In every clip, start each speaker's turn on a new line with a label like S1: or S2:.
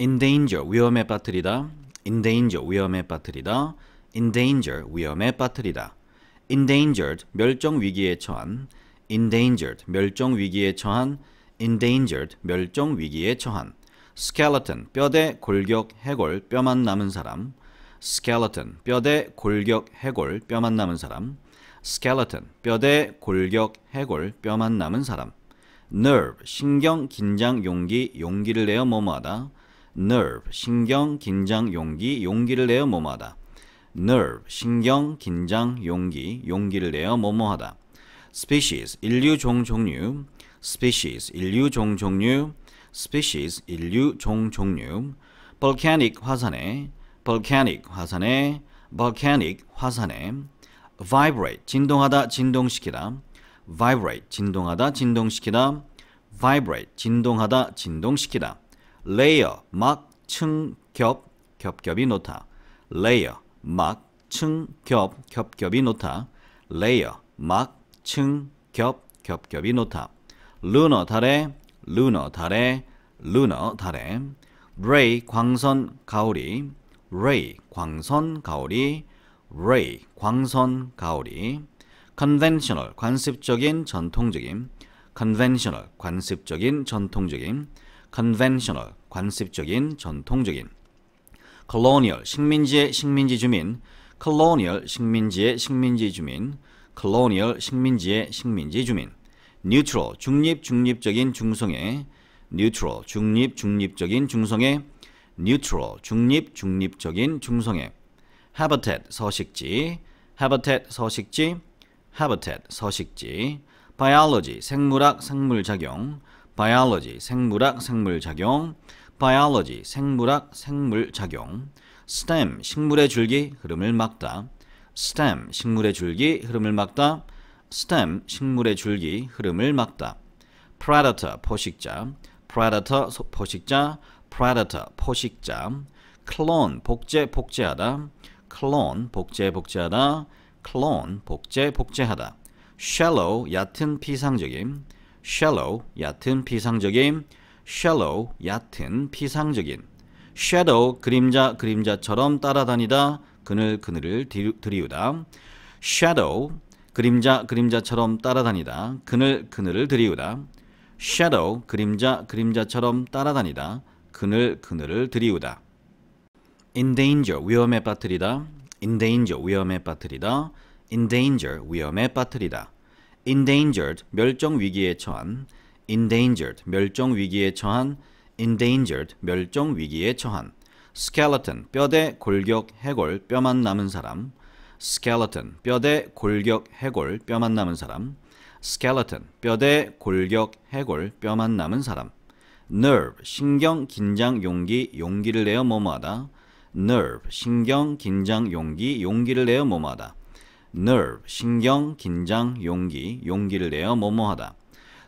S1: endanger, 위험에 빠뜨리다. endanger, 위험에 빠뜨리다. endanger, 위험에 빠뜨리다. endangered, 멸종 위기에 처한. endangered, 멸종 위기에 처한. endangered, 멸종 위기에 처한. skeleton, 뼈대, 골격, 해골, 뼈만 남은 사람. skeleton, 뼈대, 골격, 해골, 뼈만 남은 사람. skeleton, 뼈대, 골격, 해골, 뼈만 남은 사람. nerve, 신경, 긴장, 용기, 용기를 내어 뭐뭐하다. nerve, 신경, 긴장, 용기, 용기를 내어 뭐뭐하다. nerve, 신경, 긴장, 용기, 용기를 내어 뭐뭐하다. species, 인류, 종, 종류. species, 인류, 종, 종류. species, 인류, 종, 종류. volcanic, 화산에. volcanic, 화산에. volcanic, 화산에. vibrate, 진동하다, 진동시키다. vibrate, 진동하다, 진동시키다. vibrate, 진동하다, 진동시키다. layer, 막, 층, 겹, 겹겹이 놓다. layer, 막, 층, 겹, 겹겹이 놓다. layer, 막, 층, 겹, 겹겹이 놓다. lunar, 달에. lunar, 달에. lunar, 달에. ray, 광선, 가오리. ray, 광선, 가오리. ray, 광선, 가오리. conventional, 관습적인, 전통적인. conventional, 관습적인, 전통적인. conventional, 관습적인, 전통적인. colonial, 식민지의 식민지 주민. colonial, 식민지의 식민지 주민. colonial, 식민지의 식민지 주민. neutral, 중립, 중립적인, 중성의. neutral, 중립, 중립적인, 중성의. neutral, 중립, 중립적인, 중성의. habitat, 서식지. habitat, 서식지. habitat, 서식지. biology, 생물학, 생물작용. biology, 생물학, 생물작용. biology, 생물학, 생물작용. stem, 식물의 줄기, 흐름을 막다. stem, 식물의 줄기, 흐름을 막다. stem, 식물의 줄기, 흐름을 막다. predator, 포식자. predator, 포식자. predator, 포식자. clone, 복제, 복제하다. clone, 복제, 복제하다. clone, 복제, 복제하다. shallow, 얕은, 피상적인. shallow, 얕은, 피상적인. shallow, 얕은, 피상적인. shadow, 그림자, 그림자처럼 따라다니다. 그늘, 그늘을 들이우다. shadow, 그림자, 그림자처럼 따라다니다. 그늘, 그늘을 들이우다. shadow, 그림자, 그림자처럼 따라다니다. 그늘, 그늘을 들이우다. endanger, 위험에 빠뜨리다. endanger, 위험에 빠뜨리다. endanger, 위험에 빠뜨리다. endangered, 멸종 위기에 처한. endangered, 멸종 위기에 처한. endangered, 멸종 위기에 처한. skeleton, 뼈대, 골격, 해골, 뼈만 남은 사람. skeleton, 뼈대, 골격, 해골, 뼈만 남은 사람. skeleton, 뼈대, 골격, 해골, 뼈만 남은 사람. nerve, 신경, 긴장, 용기, 용기를 내어 뭐뭐하다. nerve, 신경, 긴장, 용기, 용기를 내어 뭐뭐하다. nerve, 신경, 긴장, 용기, 용기를 내어 뭐뭐하다.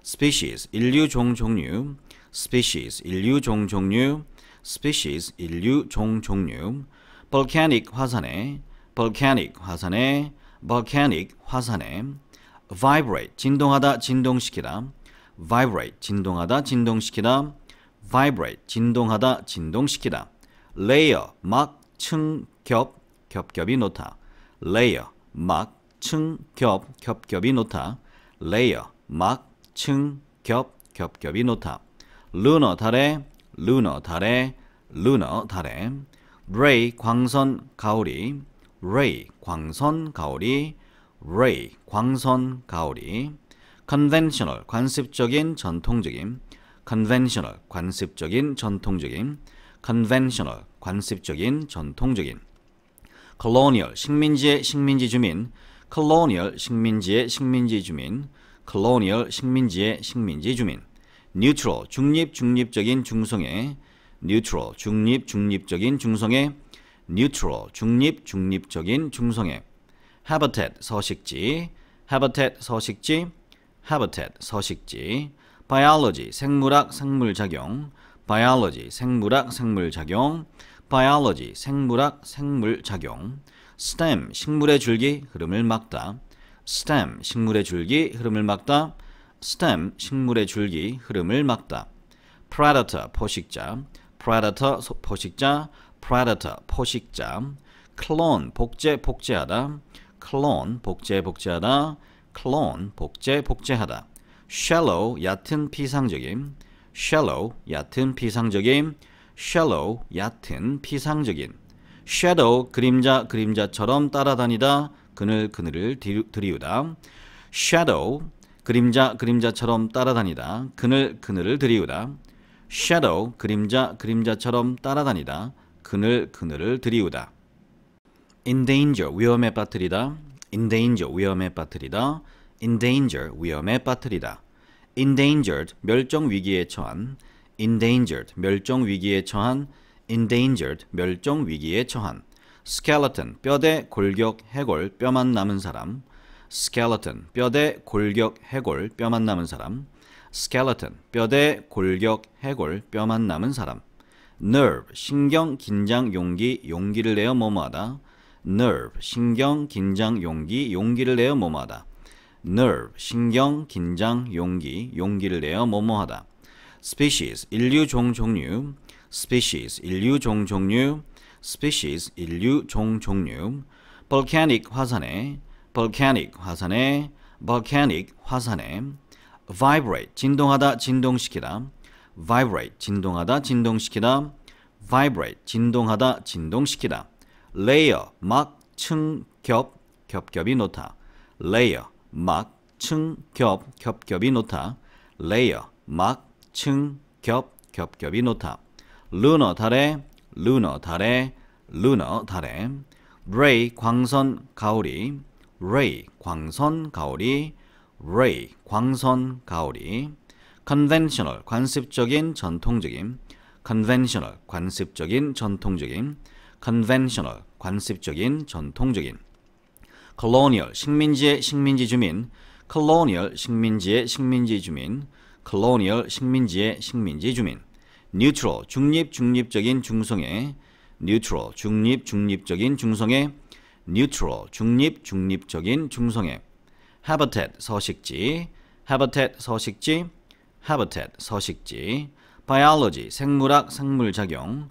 S1: species, 인류, 종, 종류. species, 인류, 종, 종류. species, 인류, 종, 종류. volcanic, 화산에. volcanic, 화산에. volcanic, 화산에. vibrate, 진동하다, 진동시키다. vibrate, 진동하다, 진동시키다. vibrate, 진동하다, 진동시키다. layer, 막, 층, 겹, 겹겹이 놓다. layer, 막, 층, 겹, 겹겹이 놓다. layer, 막, 층, 겹, 겹겹이 놓다. lunar, 달에. lunar, 달에. lunar, 달에. ray, 광선, 가오리. ray, 광선, 가오리. ray, 광선, 가오리. conventional, 관습적인, 전통적인. conventional, 관습적인, 전통적인. conventional, 관습적인, 전통적인. colonial, 식민지의 식민지 주민. colonial, 식민지의 식민지 주민. colonial, 식민지의 식민지 주민. neutral, 중립, 중립적인, 중성의. neutral, 중립, 중립적인, 중성의. neutral, 중립, 중립적인, 중성의. habitat, 서식지. habitat, 서식지. habitat, 서식지. biology, 생물학, 생물작용. biology, 생물학, 생물작용. biology, 생물학, 생물작용. stem, 식물의 줄기, 흐름을 막다. stem, 식물의 줄기, 흐름을 막다. stem, 식물의 줄기, 흐름을 막다. predator, 포식자. predator 포식자, predator 포식자. clone 복제하다, clone 복제하다, clone 복제하다. shallow 얕은 피상적인, shallow 얕은 피상적인, shallow 얕은 피상적인. shadow 그림자처럼 따라다니다, 그늘을 들이우다. shadow 그림자처럼 따라다니다, 그늘을 들이우다. shadow 그림자처럼 따라다니다, 그늘을 들이우다. endanger 위험에 빠뜨리다, endanger 위험에 빠뜨리다, endanger 위험에 빠뜨리다. endangered 멸종 위기에 처한, endangered 멸종 위기에 처한, endangered 멸종 위기에 처한. skeleton 뼈대 골격 해골 뼈만 남은 사람, skeleton 뼈대 골격 해골 뼈만 남은 사람, skeleton 뼈대 골격 해골 뼈만 남은 사람. nerve 신경 긴장 용기를 내어 뭐뭐하다, nerve 신경 긴장 용기를 내어 뭐뭐하다. nerve 신경 긴장 용기를 내어 뭐뭐하다. species 인류 종류, species 인류 종류, species 인류 종류. volcanic 화산에, vibrate 진동하다 진동시키다, vibrate 진동하다 진동시키다, vibrate 진동하다 진동시키다. layer 막 층 겹겹이 놓다, layer 막 층 겹겹이 놓다, layer 막 층 겹겹이 놓다. lunar 달에, ray 광선 가오리, ray 광선 가오리, conventional 관습적인 전통적인, conventional 관습적인 전통적인, conventional 관습적인 전통적인. colonial 식민지 주민, colonial 식민지의 주민, colonial 식민지의 주민. neutral 중립적인 중성애, neutral 중립적인 중성애, neutral 중립적인 중성애. habitat 서식지, biology 생물학 생물작용,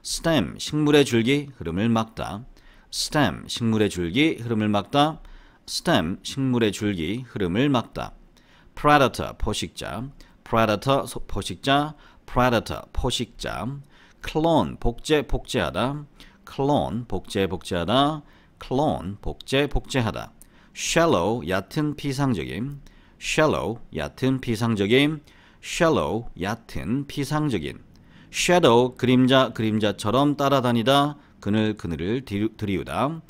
S1: stem 식물의 줄기 흐름을 막다, predator 포식자, clone 복제하다, shallow 얕은 피상적인, shadow 그림자처럼 따라다니다, 그늘을 들이우다.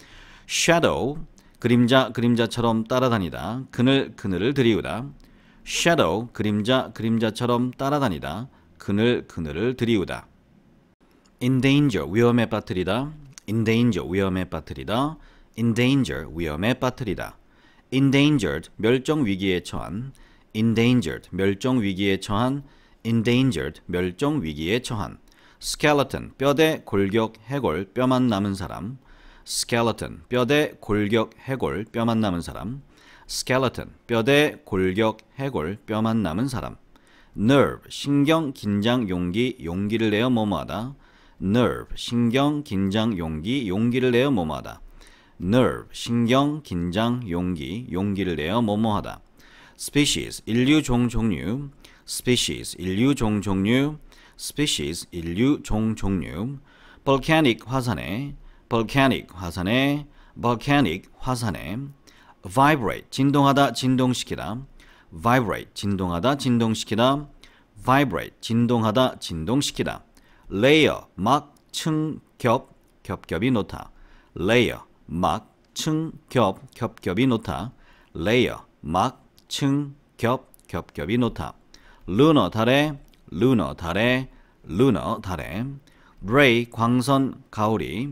S1: shadow 그림자처럼 따라다니다, 그늘을 들이우다. shadow 그림자처럼 따라다니다, 그늘을 들이우다. endanger 위험에 빠뜨리다, endanger 위험에 빠뜨리다. endangered 멸종 위기에 처한, endangered 멸종 위기에 처한. skeleton 뼈대 골격 해골 뼈만 남은 사람, skeleton 뼈대 골격 해골 뼈만 남은 사람, skeleton 뼈대 골격 해골 뼈만 남은 사람. nerve 신경 긴장 용기를 내어 뭐뭐하다, nerve 신경 긴장 용기를 내어 뭐뭐하다. nerve 신경 긴장 용기를 내어 뭐뭐하다. species 인류 종류, species 인류 종류, volcanic 화산에, vibrate 진동하다 진동시키다, layer 막 층 겹겹이 놓다, layer 막 층 겹겹이 놓다. lunar 달에, ray 광선 가오리,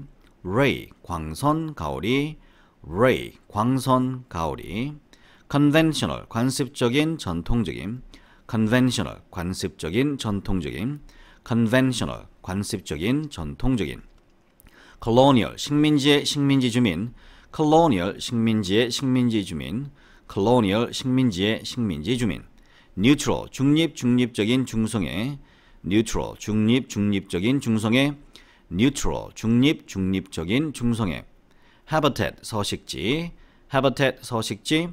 S1: conventional 관습적인 전통적인, colonial 식민지의 주민, colonial, 식민지의 식민지 주민. neutral, 중립, 중립적인 중성의. neutral, 중립, 중립적인 중성의. neutral, 중립, 중립적인 중성의. habitat, 서식지. habitat, 서식지.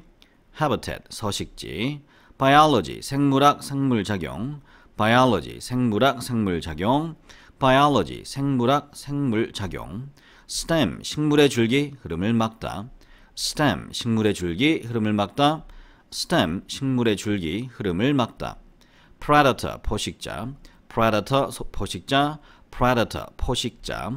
S1: habitat, 서식지. biology, 생물학, 생물작용. biology, 생물학, 생물작용. biology, 생물학, 생물작용. stem, 식물의 줄기, 흐름을 막다. stem, 식물의 줄기, 흐름을 막다. stem, 식물의 줄기, 흐름을 막다. predator, 포식자. predator, 포식자. predator, 포식자.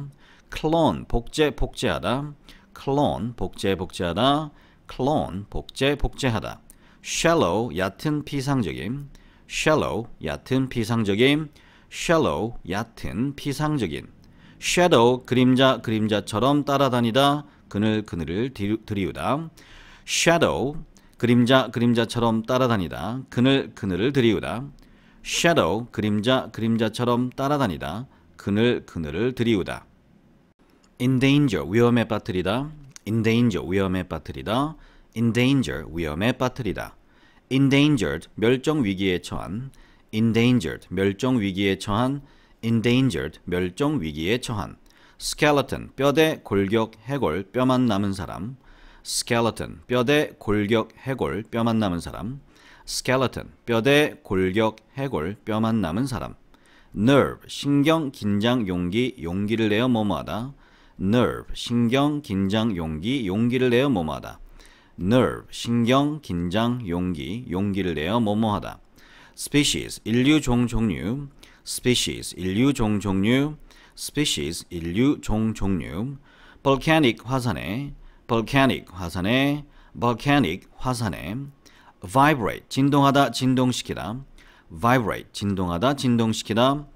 S1: clone, 복제, 복제하다. clone, 복제, 복제하다. clone, 복제, 복제하다. shallow, 얕은, 피상적인. shallow, 얕은, 피상적인. shallow, 얕은, 피상적인. shadow, 그림자, 그림자처럼 따라다니다. 그늘, 그늘을 들이우다. shadow, 그림자, 그림자처럼 따라다니다. 그늘, 그늘을 들이우다. shadow, 그림자, 그림자처럼 따라다니다. 그늘, 그늘을 들이우다. endanger, 위험에 빠뜨리다. endanger, 위험에 빠뜨리다. endanger, 위험에 빠뜨리다. endangered, 멸종 위기에 처한. endangered, 멸종 위기에 처한. endangered, 멸종 위기에 처한. skeleton, 뼈대, 골격, 해골, 뼈만 남은 사람. skeleton, 뼈대, 골격, 해골, 뼈만 남은 사람. skeleton, 뼈대, 골격, 해골, 뼈만 남은 사람. nerve, 신경, 긴장, 용기, 용기를 내어 뭐뭐하다. nerve, 신경, 긴장, 용기, 용기를 내어 뭐뭐하다. nerve, 신경, 긴장, 용기, 용기를 내어 뭐뭐하다. species, 인류, 종, 종류. species, 인류, 종, 종류. species, 인류, 종, 종류. volcanic, 화산에. volcanic, 화산에. volcanic, 화산에. vibrate, 진동하다, 진동시키다. vibrate, 진동하다, 진동시키다.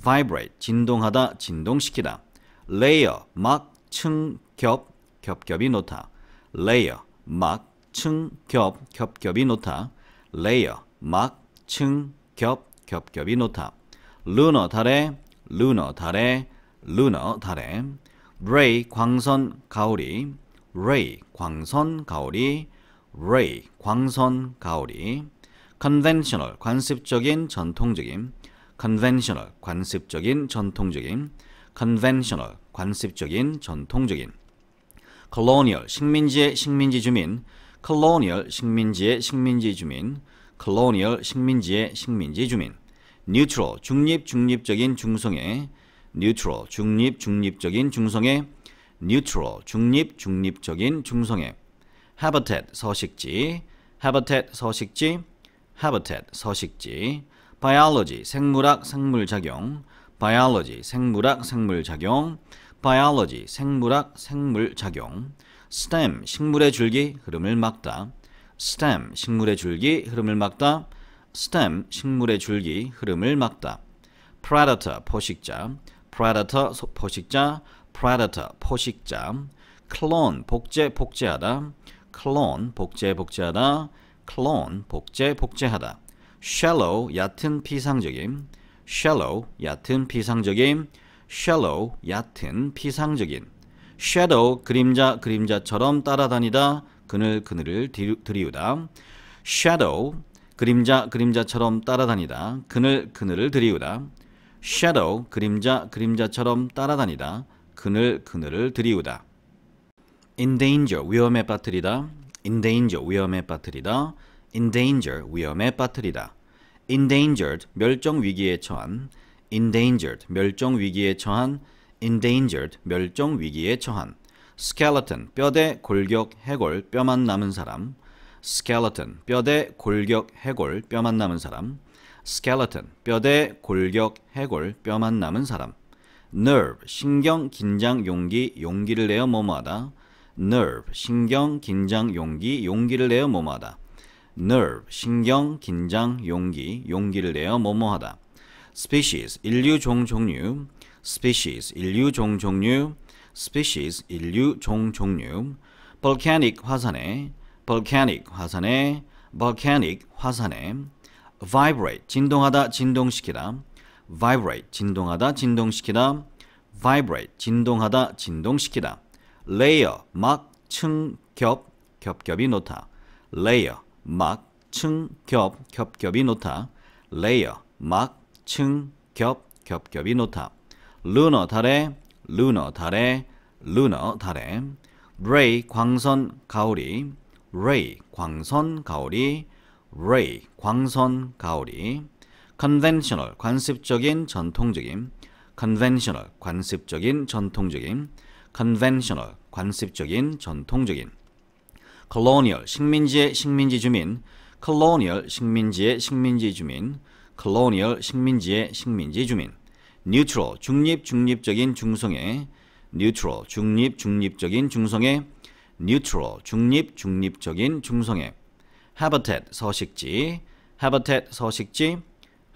S1: vibrate, 진동하다, 진동시키다. layer, 막, 층, 겹, 겹겹이 놓다. layer, 막, 층, 겹, 겹겹이 놓다. layer, 막, 층, 겹, 겹겹이 놓다. lunar, 달에. lunar, 달에. lunar, 달에. ray, 광선, 가오리. ray, 광선, 가오리. ray, 광선, 가오리. conventional, 관습적인, 전통적인. conventional, 관습적인, 전통적인. conventional, 관습적인, 전통적인. colonial, 식민지의 식민지 주민. colonial, 식민지의 식민지 주민. colonial, 식민지의 식민지 주민. neutral, 중립, 중립적인 중성의. neutral, 중립, 중립적인 중성의. neutral, 중립, 중립적인 중성의. habitat, 서식지. habitat, 서식지. habitat, 서식지. biology, 생물학, 생물작용. biology, 생물학, 생물작용. biology, 생물학, 생물작용. stem, 식물의 줄기, 흐름을 막다. stem, 식물의 줄기, 흐름을 막다. stem, 식물의 줄기, 흐름을 막다. predator, 포식자. predator, 포식자. predator, 포식자. clone, 복제, 복제하다. clone, 복제, 복제하다. clone, 복제, 복제하다. shallow, 얕은, 피상적인. shallow, 얕은, 피상적인. shallow, 얕은, 피상적인. shadow, 그림자, 그림자처럼 따라다니다. 그늘, 그늘을 들이우다. shadow, 그림자, 그림자처럼 따라다니다. 그늘, 그늘을 들이우다. shadow, 그림자, 그림자처럼 따라다니다. 그늘, 그늘을 들이우다. endanger, 위험에 빠뜨리다. endanger, 위험에 빠뜨리다. endanger, 위험에 빠뜨리다. endangered, 멸종 위기에 처한. endangered, 멸종 위기에 처한. endangered, 멸종 위기에 처한. skeleton, 뼈대, 골격, 해골, 뼈만 남은 사람. skeleton, 뼈대, 골격, 해골, 뼈만 남은 사람. skeleton, 뼈대, 골격, 해골, 뼈만 남은 사람. nerve, 신경, 긴장, 용기, 용기를 내어 뭐뭐하다. nerve, 신경, 긴장, 용기, 용기를 내어 뭐뭐하다. nerve, 신경, 긴장, 용기, 용기를 내어 뭐뭐하다. species, 인류, 종, 종류. species, 인류, 종, 종류. species, 인류, 종, 종류. volcanic, 화산에. volcanic, 화산에. volcanic, 화산에. vibrate, 진동하다, 진동시키다. vibrate, 진동하다, 진동시키다. vibrate, 진동하다, 진동시키다. layer, 막, 층, 겹, 겹겹이 놓다. layer, 막, 층, 겹, 겹겹이 놓다. layer, 막, 층, 겹, 겹겹이 놓다. lunar, 달에, lunar, 달에, lunar, 달에. ray, 광선, 가오리, ray, 광선, 가오리, ray, 광선, 가오리. conventional, 관습적인, 전통적인, conventional, 관습적인, 전통적인, conventional, 관습적인, 전통적인. colonial, 식민지의 식민지 주민, colonial, 식민지의 식민지 주민, colonial, 식민지의 식민지 주민. neutral, 중립, 중립적인, 중성의, neutral, 중립, 중립적인, 중성의, neutral, 중립, 중립적인, 중성의. habitat, 서식지, habitat, 서식지,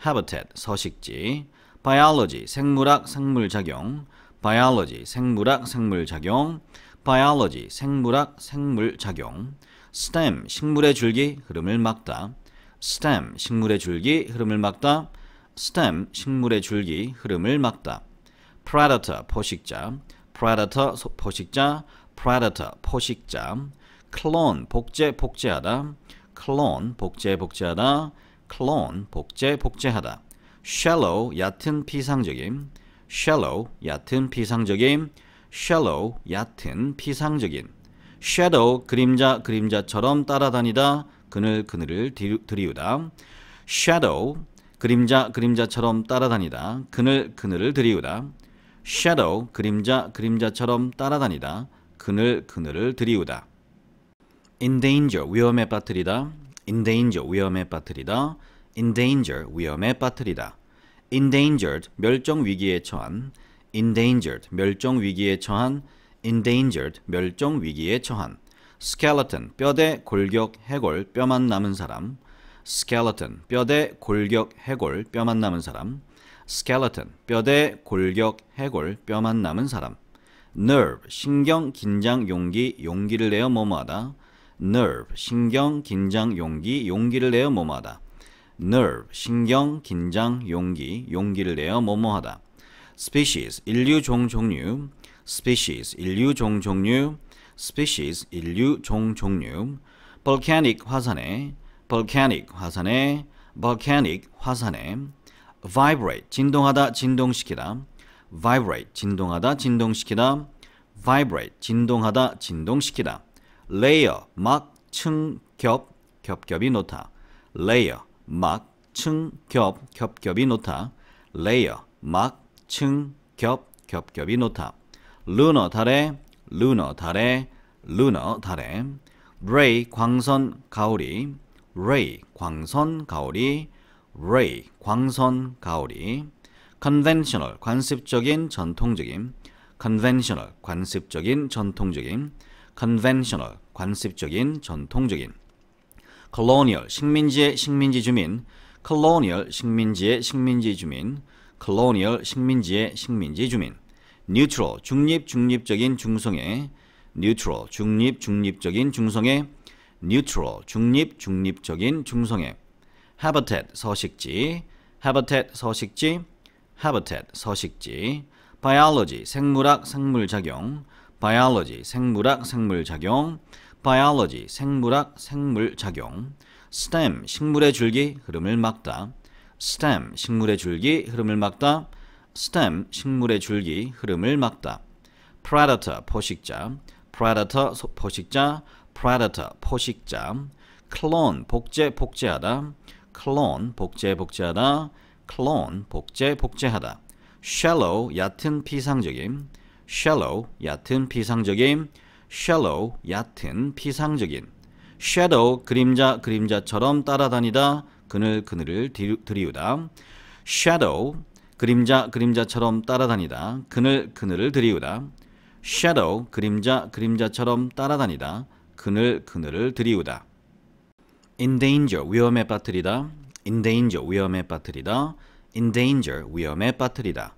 S1: habitat, 서식지. biology, 생물학, 생물작용, biology, 생물학, 생물작용, biology, 생물학, 생물작용. stem, 식물의 줄기, 흐름을 막다. stem, 식물의 줄기, 흐름을 막다. stem, 식물의 줄기, 흐름을 막다. predator, 포식자, predator, 포식자, predator, 포식자. clone, 복제, 복제하다. clone, 복제, 복제하다. clone, 복제, 복제하다. shallow, 얕은, 피상적인, shallow, 얕은, 피상적인, shallow, 얕은, 피상적인. shadow, 그림자, 그림자처럼 따라다니다, 그늘, 그늘을 들이우다. shadow, 그림자, 그림자처럼 따라다니다, 그늘, 그늘을 들이우다. shadow, 그림자, 그림자처럼 따라다니다, 그늘, 그늘을 들이우다. endanger, 위험에 빠뜨리다. endanger, 위험에 빠뜨리다. endanger, 위험에 빠뜨리다. endangered, 멸종 위기에 처한, endangered, 멸종 위기에 처한, endangered, 멸종 위기에 처한. skeleton, 뼈대, 골격, 해골, 뼈만 남은 사람. skeleton, 뼈대, 골격, 해골, 뼈만 남은 사람. skeleton, 뼈대, 골격, 해골, 뼈만 남은 사람. nerve, 신경, 긴장, 용기, 용기를 내어 뭐뭐하다. nerve, 신경, 긴장, 용기, 용기를 내어 뭐뭐하다. nerve, 신경, 긴장, 용기, 용기를 내어 뭐뭐하다. species, 인류, 종, 종류, species, 인류, 종, 종류, species, 인류, 종, 종류. volcanic, 화산에, volcanic, 화산에, volcanic, 화산에. vibrate, 진동하다, 진동시키다. vibrate, 진동하다, 진동시키다. vibrate, 진동하다, 진동시키다. layer, 막, 층, 겹, 겹겹이 놓다. layer, 막, 층, 겹, 겹겹이 놓다. layer, 막, 층, 겹, 겹겹이 놓다. lunar, 달에, lunar, 달에, lunar, 달에. ray, 광선, 가오리, ray, 광선, 가오리, ray, 광선, 가오리. conventional, 관습적인, 전통적인, conventional, 관습적인, 전통적인, conventional, 관습적인, 전통적인. colonial, 식민지의 식민지 주민, colonial, 식민지의 식민지 주민, colonial, 식민지의 식민지 주민. neutral, 중립, 중립적인, 중성의, neutral, 중립, 중립적인, 중성의, neutral, 중립, 중립적인, 중성의. habitat, 서식지, habitat, 서식지, habitat, 서식지. biology, 생물학, 생물작용, biology, 생물학, 생물작용, biology, 생물학, 생물작용. stem, 식물의 줄기, 흐름을 막다. stem, 식물의 줄기, 흐름을 막다. stem, 식물의 줄기, 흐름을 막다. predator, 포식자, predator, 포식자, predator, 포식자. clone, 복제, 복제하다. clone, 복제, 복제하다. clone, 복제, 복제하다. shallow, 얕은, 피상적인, shallow, 얕은, 피상적인, shallow, 얕은, 피상적인. shadow, 그림자, 그림자처럼 따라다니다, 그늘, 그늘을 들이우다. shadow, 그림자, 그림자처럼 따라다니다, 그늘, 그늘을 들이우다. shadow, 그림자, 그림자처럼 따라다니다, 그늘, 그늘을 들이우다. endanger, 위험에 빠뜨리다. endanger, 위험에 빠뜨리다. endanger, 위험에 빠뜨리다.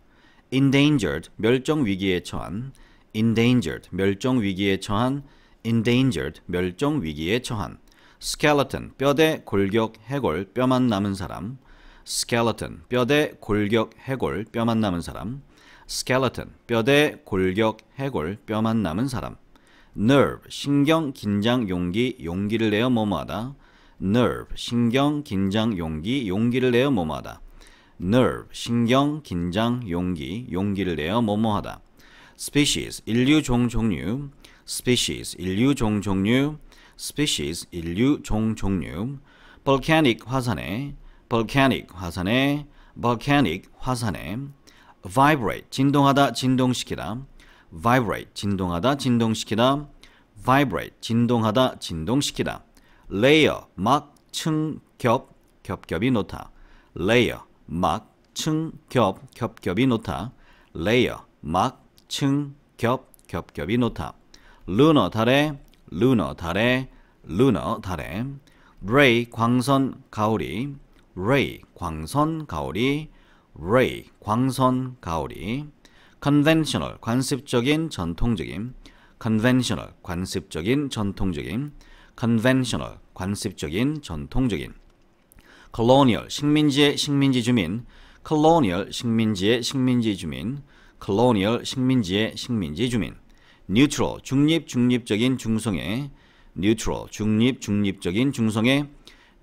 S1: endangered, 멸종 위기에 처한, endangered, 멸종 위기에 처한, endangered, 멸종 위기에 처한. skeleton, 뼈대, 골격, 해골, 뼈만 남은 사람. skeleton, 뼈대, 골격, 해골, 뼈만 남은 사람. skeleton, 뼈대, 골격, 해골, 뼈만 남은 사람. nerve, 신경, 긴장, 용기, 용기를 내어 뭐뭐하다. nerve, 신경, 긴장, 용기, 용기를 내어 뭐뭐하다. nerve, 신경, 긴장, 용기, 용기를 내어 뭐뭐하다. species, 인류, 종, 종류. species, 인류, 종, 종류. species, 인류, 종, 종류. volcanic, 화산에. volcanic, 화산에. volcanic, 화산에. vibrate, 진동하다, 진동시키다. vibrate, 진동하다, 진동시키다. vibrate, 진동하다, 진동시키다. layer, 막, 층, 겹, 겹겹이 놓다. layer, 막, 층, 겹, 겹겹이 놓다. layer, 막, 층, 겹, 겹겹이 놓다. lunar, 달에. lunar, 달에. lunar, 달에. ray, 광선, 가오리. ray, 광선, 가오리. ray, 광선, 가오리. conventional, 관습적인, 전통적인. conventional, 관습적인, 전통적인. conventional, 관습적인, 전통적인. colonial, 식민지의 식민지 주민. colonial, 식민지의 식민지 주민. colonial, 식민지의 식민지 주민. neutral, 중립, 중립적인, 중성의. neutral, 중립, 중립적인, 중성의.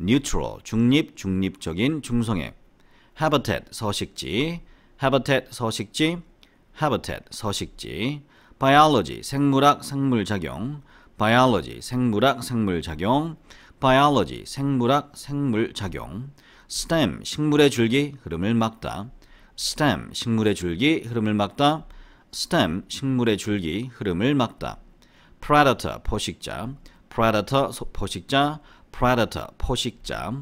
S1: neutral, 중립, 중립적인, 중성의. habitat, 서식지. habitat, 서식지. habitat, 서식지. biology, 생물학, 생물작용. biology, 생물학, 생물작용. biology, 생물학, 생물작용. stem, 식물의 줄기, 흐름을 막다. stem, 식물의 줄기, 흐름을 막다. stem, 식물의 줄기, 흐름을 막다. predator, 포식자. predator, 포식자. predator, 포식자.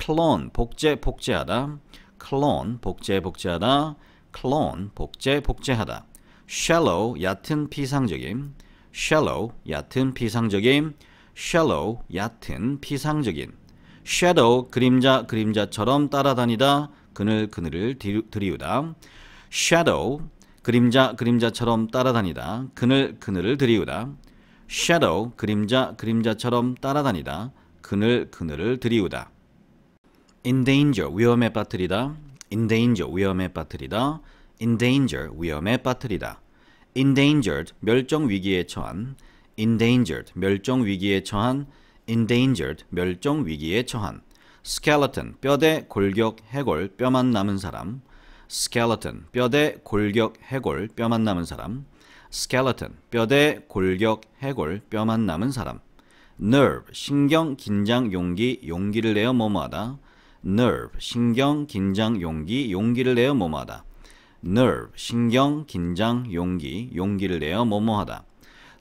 S1: clone, 복제, 복제하다. clone, 복제, 복제하다. clone, 복제, 복제하다. shallow, 얕은, 피상적인. shallow, 얕은, 피상적인. shallow, 얕은, 피상적인. shadow, 그림자, 그림자처럼 따라다니다. 그늘, 그늘을 들이우다. shadow, 그림자, 그림자처럼 따라다니다. 그늘, 그늘을 들이우다. shadow, 그림자, 그림자처럼 따라다니다. 그늘, 그늘을 들이우다. endanger, 위험에 빠뜨리다. endanger, 위험에 빠뜨리다. endanger, 위험에 빠뜨리다. endangered, 멸종 위기에 처한. endangered, 멸종 위기에 처한. endangered, 멸종 위기에 처한. skeleton, 뼈대, 골격, 해골, 뼈만 남은 사람. skeleton, 뼈대, 골격, 해골, 뼈만 남은 사람. skeleton, 뼈대, 골격, 해골, 뼈만 남은 사람. nerve, 신경, 긴장, 용기, 용기를 내어 뭐뭐하다. nerve, 신경, 긴장, 용기, 용기를 내어 뭐뭐하다. nerve, 신경, 긴장, 용기, 용기를 내어 뭐뭐하다.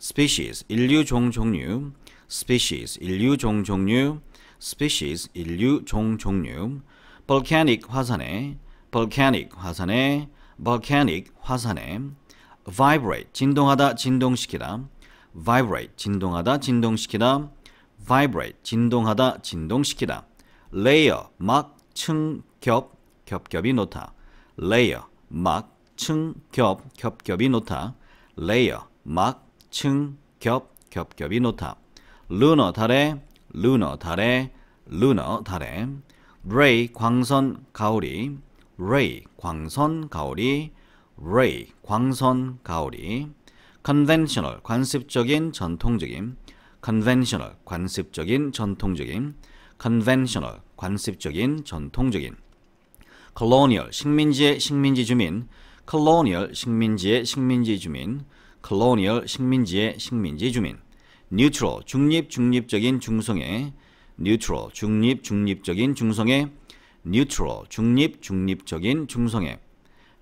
S1: species, 인류, 종, 종류. species, 인류, 종, 종류. species, 인류, 종, 종류. volcanic, 화산에. volcanic, 화산에. volcanic, 화산에. vibrate, 진동하다, 진동시키다. vibrate, 진동하다, 진동시키다. vibrate, 진동하다, 진동시키다. layer, 막, 층, 겹, 겹겹이 놓다. layer, 막, 층, 겹, 겹겹이 놓다. layer, 막, 층, 겹, 겹겹이 놓다. lunar, 달에. lunar, 달에. lunar, 달에. ray, 광선, 가오리. ray, 광선, 가오리. ray, 광선, 가오리. conventional, 관습적인, 전통적인. conventional, 관습적인, 전통적인. conventional, 관습적인, 전통적인. colonial, 식민지의 식민지 주민. colonial, 식민지의 식민지 주민. colonial, 식민지의 식민지 주민. neutral, 중립, 중립적인, 중성의. neutral, 중립, 중립적인, 중성의. neutral, 중립, 중립적인, 중성의.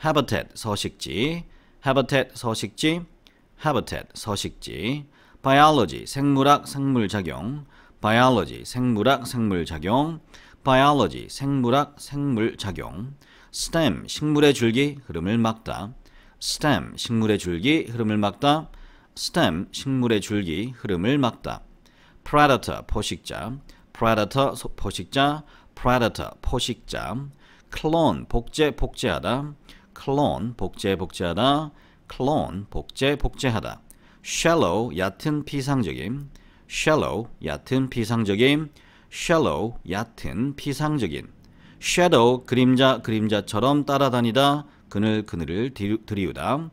S1: habitat, 서식지. habitat, 서식지. habitat, 서식지. biology, 생물학, 생물작용. biology, 생물학, 생물작용. biology, 생물학, 생물작용. stem, 식물의 줄기, 흐름을 막다. stem, 식물의 줄기, 흐름을 막다. stem, 식물의 줄기, 흐름을 막다. predator, 포식자. predator, 포식자. predator, 포식자. clone, 복제, 복제하다. clone, 복제, 복제하다. clone, 복제, 복제하다. shallow, 얕은, 피상적인. shallow, 얕은, 피상적인. shallow, 얕은, 피상적인. shadow, 그림자, 그림자처럼 따라다니다. 그늘, 그늘을 들이우다.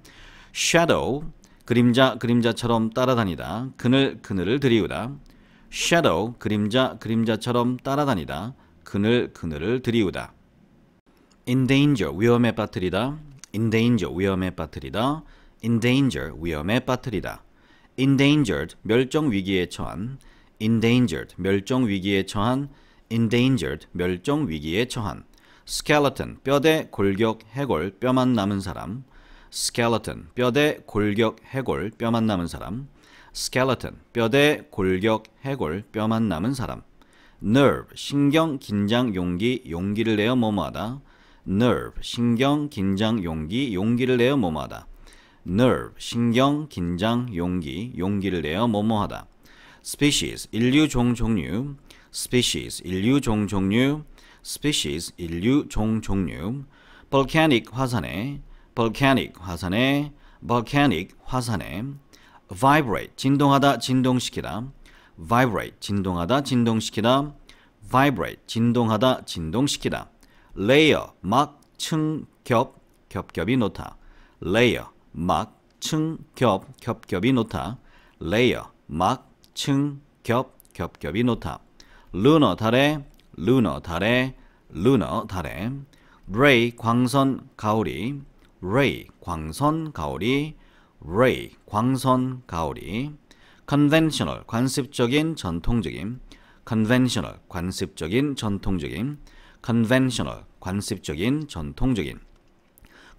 S1: shadow, 그림자 그림자처럼 따라다니다 그늘 그늘을 들이우다. shadow 그림자 그림자처럼 따라다니다 그늘 그늘을 들이우다. endanger 위험에 빠뜨리다. endanger 위험에 빠뜨리다. endanger 위험에 빠뜨리다. endangered 멸종 위기에 처한. endangered 멸종 위기에 처한. endangered 멸종 위기에 처한. skeleton 뼈대 골격 해골 뼈만 남은 사람. skeleton 뼈대 골격 해골 뼈만 남은 사람. skeleton 뼈대 골격 해골 뼈만 남은 사람. nerve 신경 긴장 용기 용기를 내어 뭐뭐하다. nerve 신경 긴장 용기 용기를 내어 뭐뭐하다. nerve 신경 긴장 용기 용기를 내어 뭐뭐하다. species 인류 종 종류. species 인류 종 종류. species 인류 종 종류. volcanic 화산에. volcanic 화산에. volcanic 화산에. vibrate 진동하다 진동시키다. vibrate 진동하다 진동시키다. vibrate 진동하다 진동시키다. layer 막 층 겹 겹겹이 놓다. layer 막 층 겹 겹겹이 놓다. layer 막 층 겹 겹겹이 놓다. lunar 달에. lunar 달에. lunar 달에. ray 광선 가오리. ray 광선 가오리. ray 광선 가오리. conventional 관습적인 전통적인. conventional 관습적인 전통적인. conventional 관습적인 전통적인.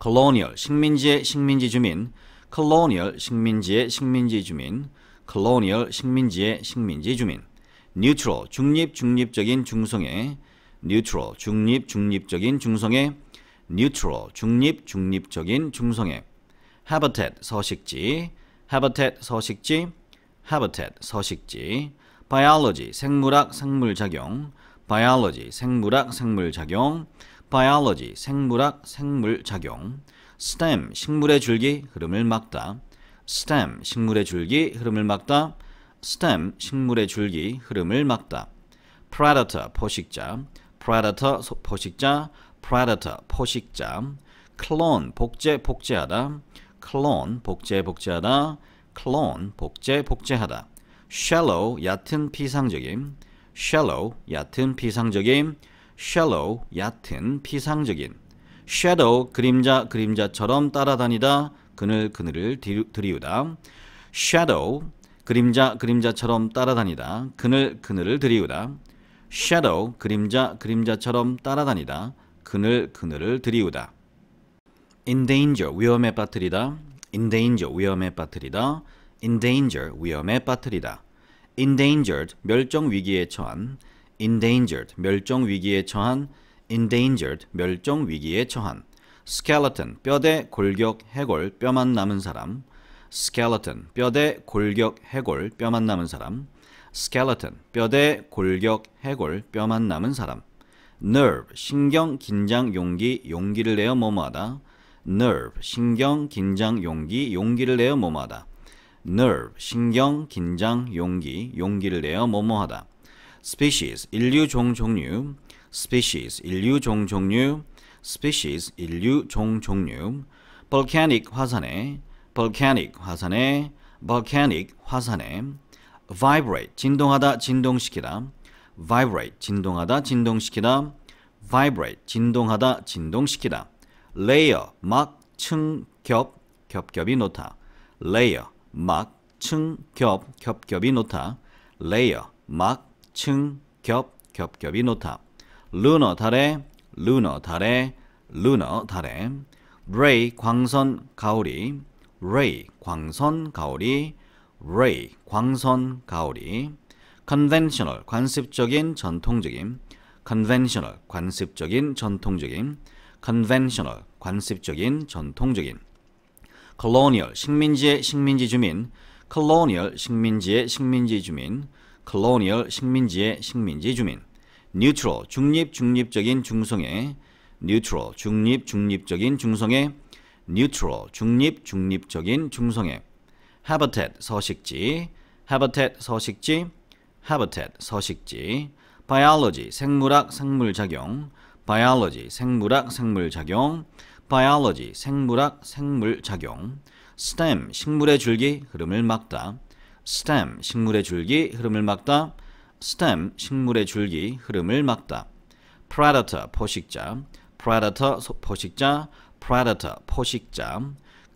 S1: colonial 식민지의 식민지 주민. colonial 식민지의 식민지 주민. colonial 식민지의 식민지 주민. neutral 중립 중립적인 중성애. neutral 중립 중립적인 중성애. neutral 중립 중립적인 중성애. habitat 서식지. habitat 서식지. habitat 서식지. biology 생물학 생물작용. biology 생물학 생물작용. biology 생물학 생물작용. stem 식물의 줄기 흐름을 막다. stem 식물의 줄기 흐름을 막다. stem 식물의 줄기 흐름을 막다. predator 포식자. predator 포식자. predator 포식자. clone 복제 복제하다. clone 복제 복제하다. clone 복제 복제하다. shallow 얕은 피상적인. shallow 얕은 피상적인. shallow 얕은 피상적인. shadow 그림자 그림자처럼 따라다니다 그늘 그늘을 들이우다. shadow 그림자 그림자처럼 따라다니다 그늘 그늘을 들이우다. shadow 그림자 그림자처럼 따라다니다 그늘 그늘을 들이우다. endanger 위험에 빠뜨리다. endanger 위험에 빠뜨리다. endanger 위험에 빠뜨리다. endangered 멸종 위기에 처한. endangered 멸종 위기에 처한. endangered 멸종 위기에 처한. skeleton 뼈대 골격 해골 뼈만 남은 사람. skeleton 뼈대 골격 해골 뼈만 남은 사람. skeleton 뼈대 골격 해골 뼈만 남은 사람. nerve 신경 긴장 용기 용기를 내어 뭐뭐하다. nerve 신경 긴장 용기 용기를 내어 뭐뭐하다. nerve 신경 긴장 용기 용기를 내어 뭐뭐하다. species 인류 종 종류. species 인류 종 종류. species 인류 종 종류. volcanic 화산에. volcanic 화산에. volcanic 화산에. vibrate 진동하다 진동시키다. vibrate 진동하다 진동시키다. vibrate 진동하다 진동시키다. layer 막 층 겹 겹겹이 놓다. layer 막 층 겹 겹겹이 놓다. layer 막 층 겹 겹겹이 놓다. lunar 달에. lunar 달에. lunar 달에. ray 광선 가오리. ray 광선 가오리. ray 광선 가오리. conventional 관습적인 전통적인. conventional 관습적인 전통적인. conventional 관습적인 전통적인. colonial 식민지의 식민지 주민. colonial 식민지의 식민지 주민. colonial 식민지의 식민지 주민. neutral 중립 중립적인 중성애. neutral 중립 중립적인 중성애. neutral 중립 중립적인 중성애. habitat 서식지. habitat 서식지. habitat 서식지. biology 생물학 생물작용. biology 생물학 생물작용. biology 생물학 생물작용. stem 식물의 줄기 흐름을 막다. stem 식물의 줄기 흐름을 막다. stem 식물의 줄기 흐름을 막다. predator 포식자. predator 포식자. predator 포식자.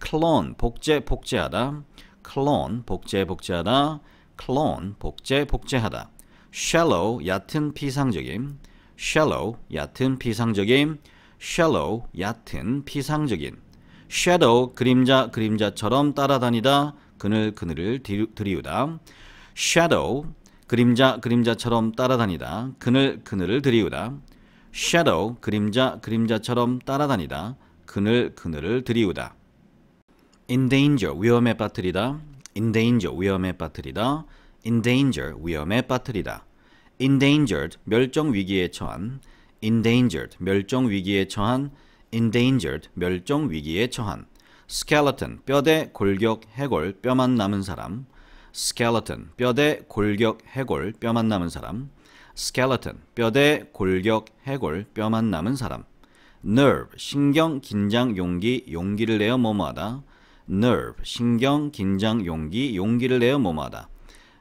S1: clone 복제하다. clone 복제하다. clone 복제하다. shallow 얕은 피상적인. shallow 얕은 피상적인. shallow 얕은 피상적인. shadow 그림자처럼 따라다니다. 그늘을 들이우다. shadow 그림자처럼 따라다니다. 그늘을 들이우다. shadow 그림자처럼 따라다니다. 그늘을 들이우다. endanger 위험에 빠뜨리다. endanger 위험에 빠뜨리다. endanger 위험에 빠뜨리다. endangered 멸종 위기에 처한. endangered 멸종 위기에 처한. endangered 멸종 위기에 처한. skeleton 뼈대 골격 해골 뼈만 남은 사람. skeleton 뼈대 골격 해골 뼈만 남은 사람. skeleton 뼈대 골격 해골 뼈만 남은 사람. nerve 신경 긴장 용기를 내어 뭐뭐하다. nerve 신경 긴장 용기를 내어 뭐뭐하다.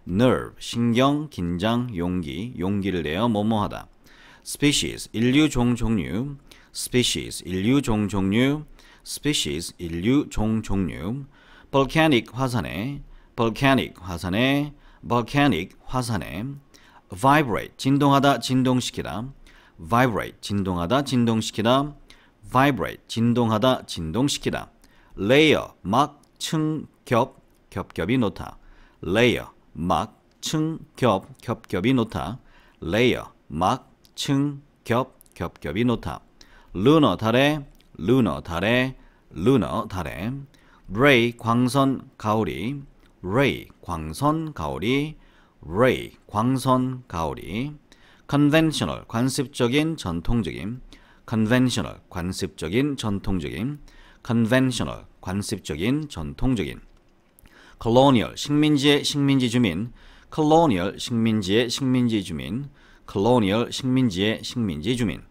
S1: nerve 신경 긴장 용기를 내어 뭐뭐하다. species 인류 종류. species 인류 종류. species 인류 종류. volcanic 화산에. vibrate 진동하다 진동시키다. vibrate 진동하다 진동시키다. vibrate 진동하다 진동시키다. layer 막 층 겹겹이 놓다. layer 막 층 겹겹이 놓다. layer 막 층 겹겹이 놓다. lunar 달에. ray 광선 가오리. ray 광선 가오리. conventional 관습적인 전통적인. conventional 관습적인 전통적인. colonial 식민지의 식민지 주민. colonial 식민지의 식민지 주민. colonial 식민지의 식민지 주민.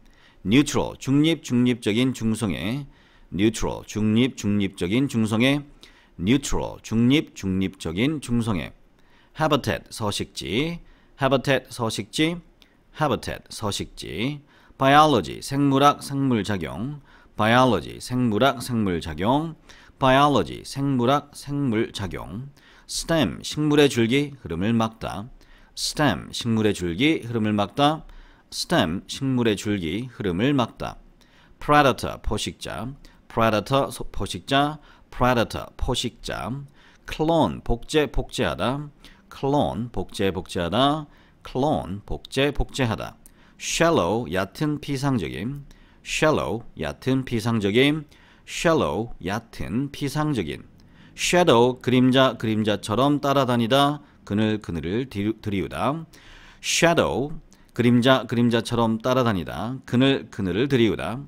S1: neutral 중립적인 중성애. neutral 중립적인 중성애. neutral 중립적인 중성애. habitat 서식지. biology 생물학 생물작용. stem 식물의 줄기 흐름을 막다. stem 식물의 줄기 흐름을 막다. predator 포식자. clone 복제하다. shallow 얕은 피상적인. shadow 그림자처럼 따라다니다. 그늘을 들이우다. shadow 그림자처럼 따라다니다. 그늘을 들이우다.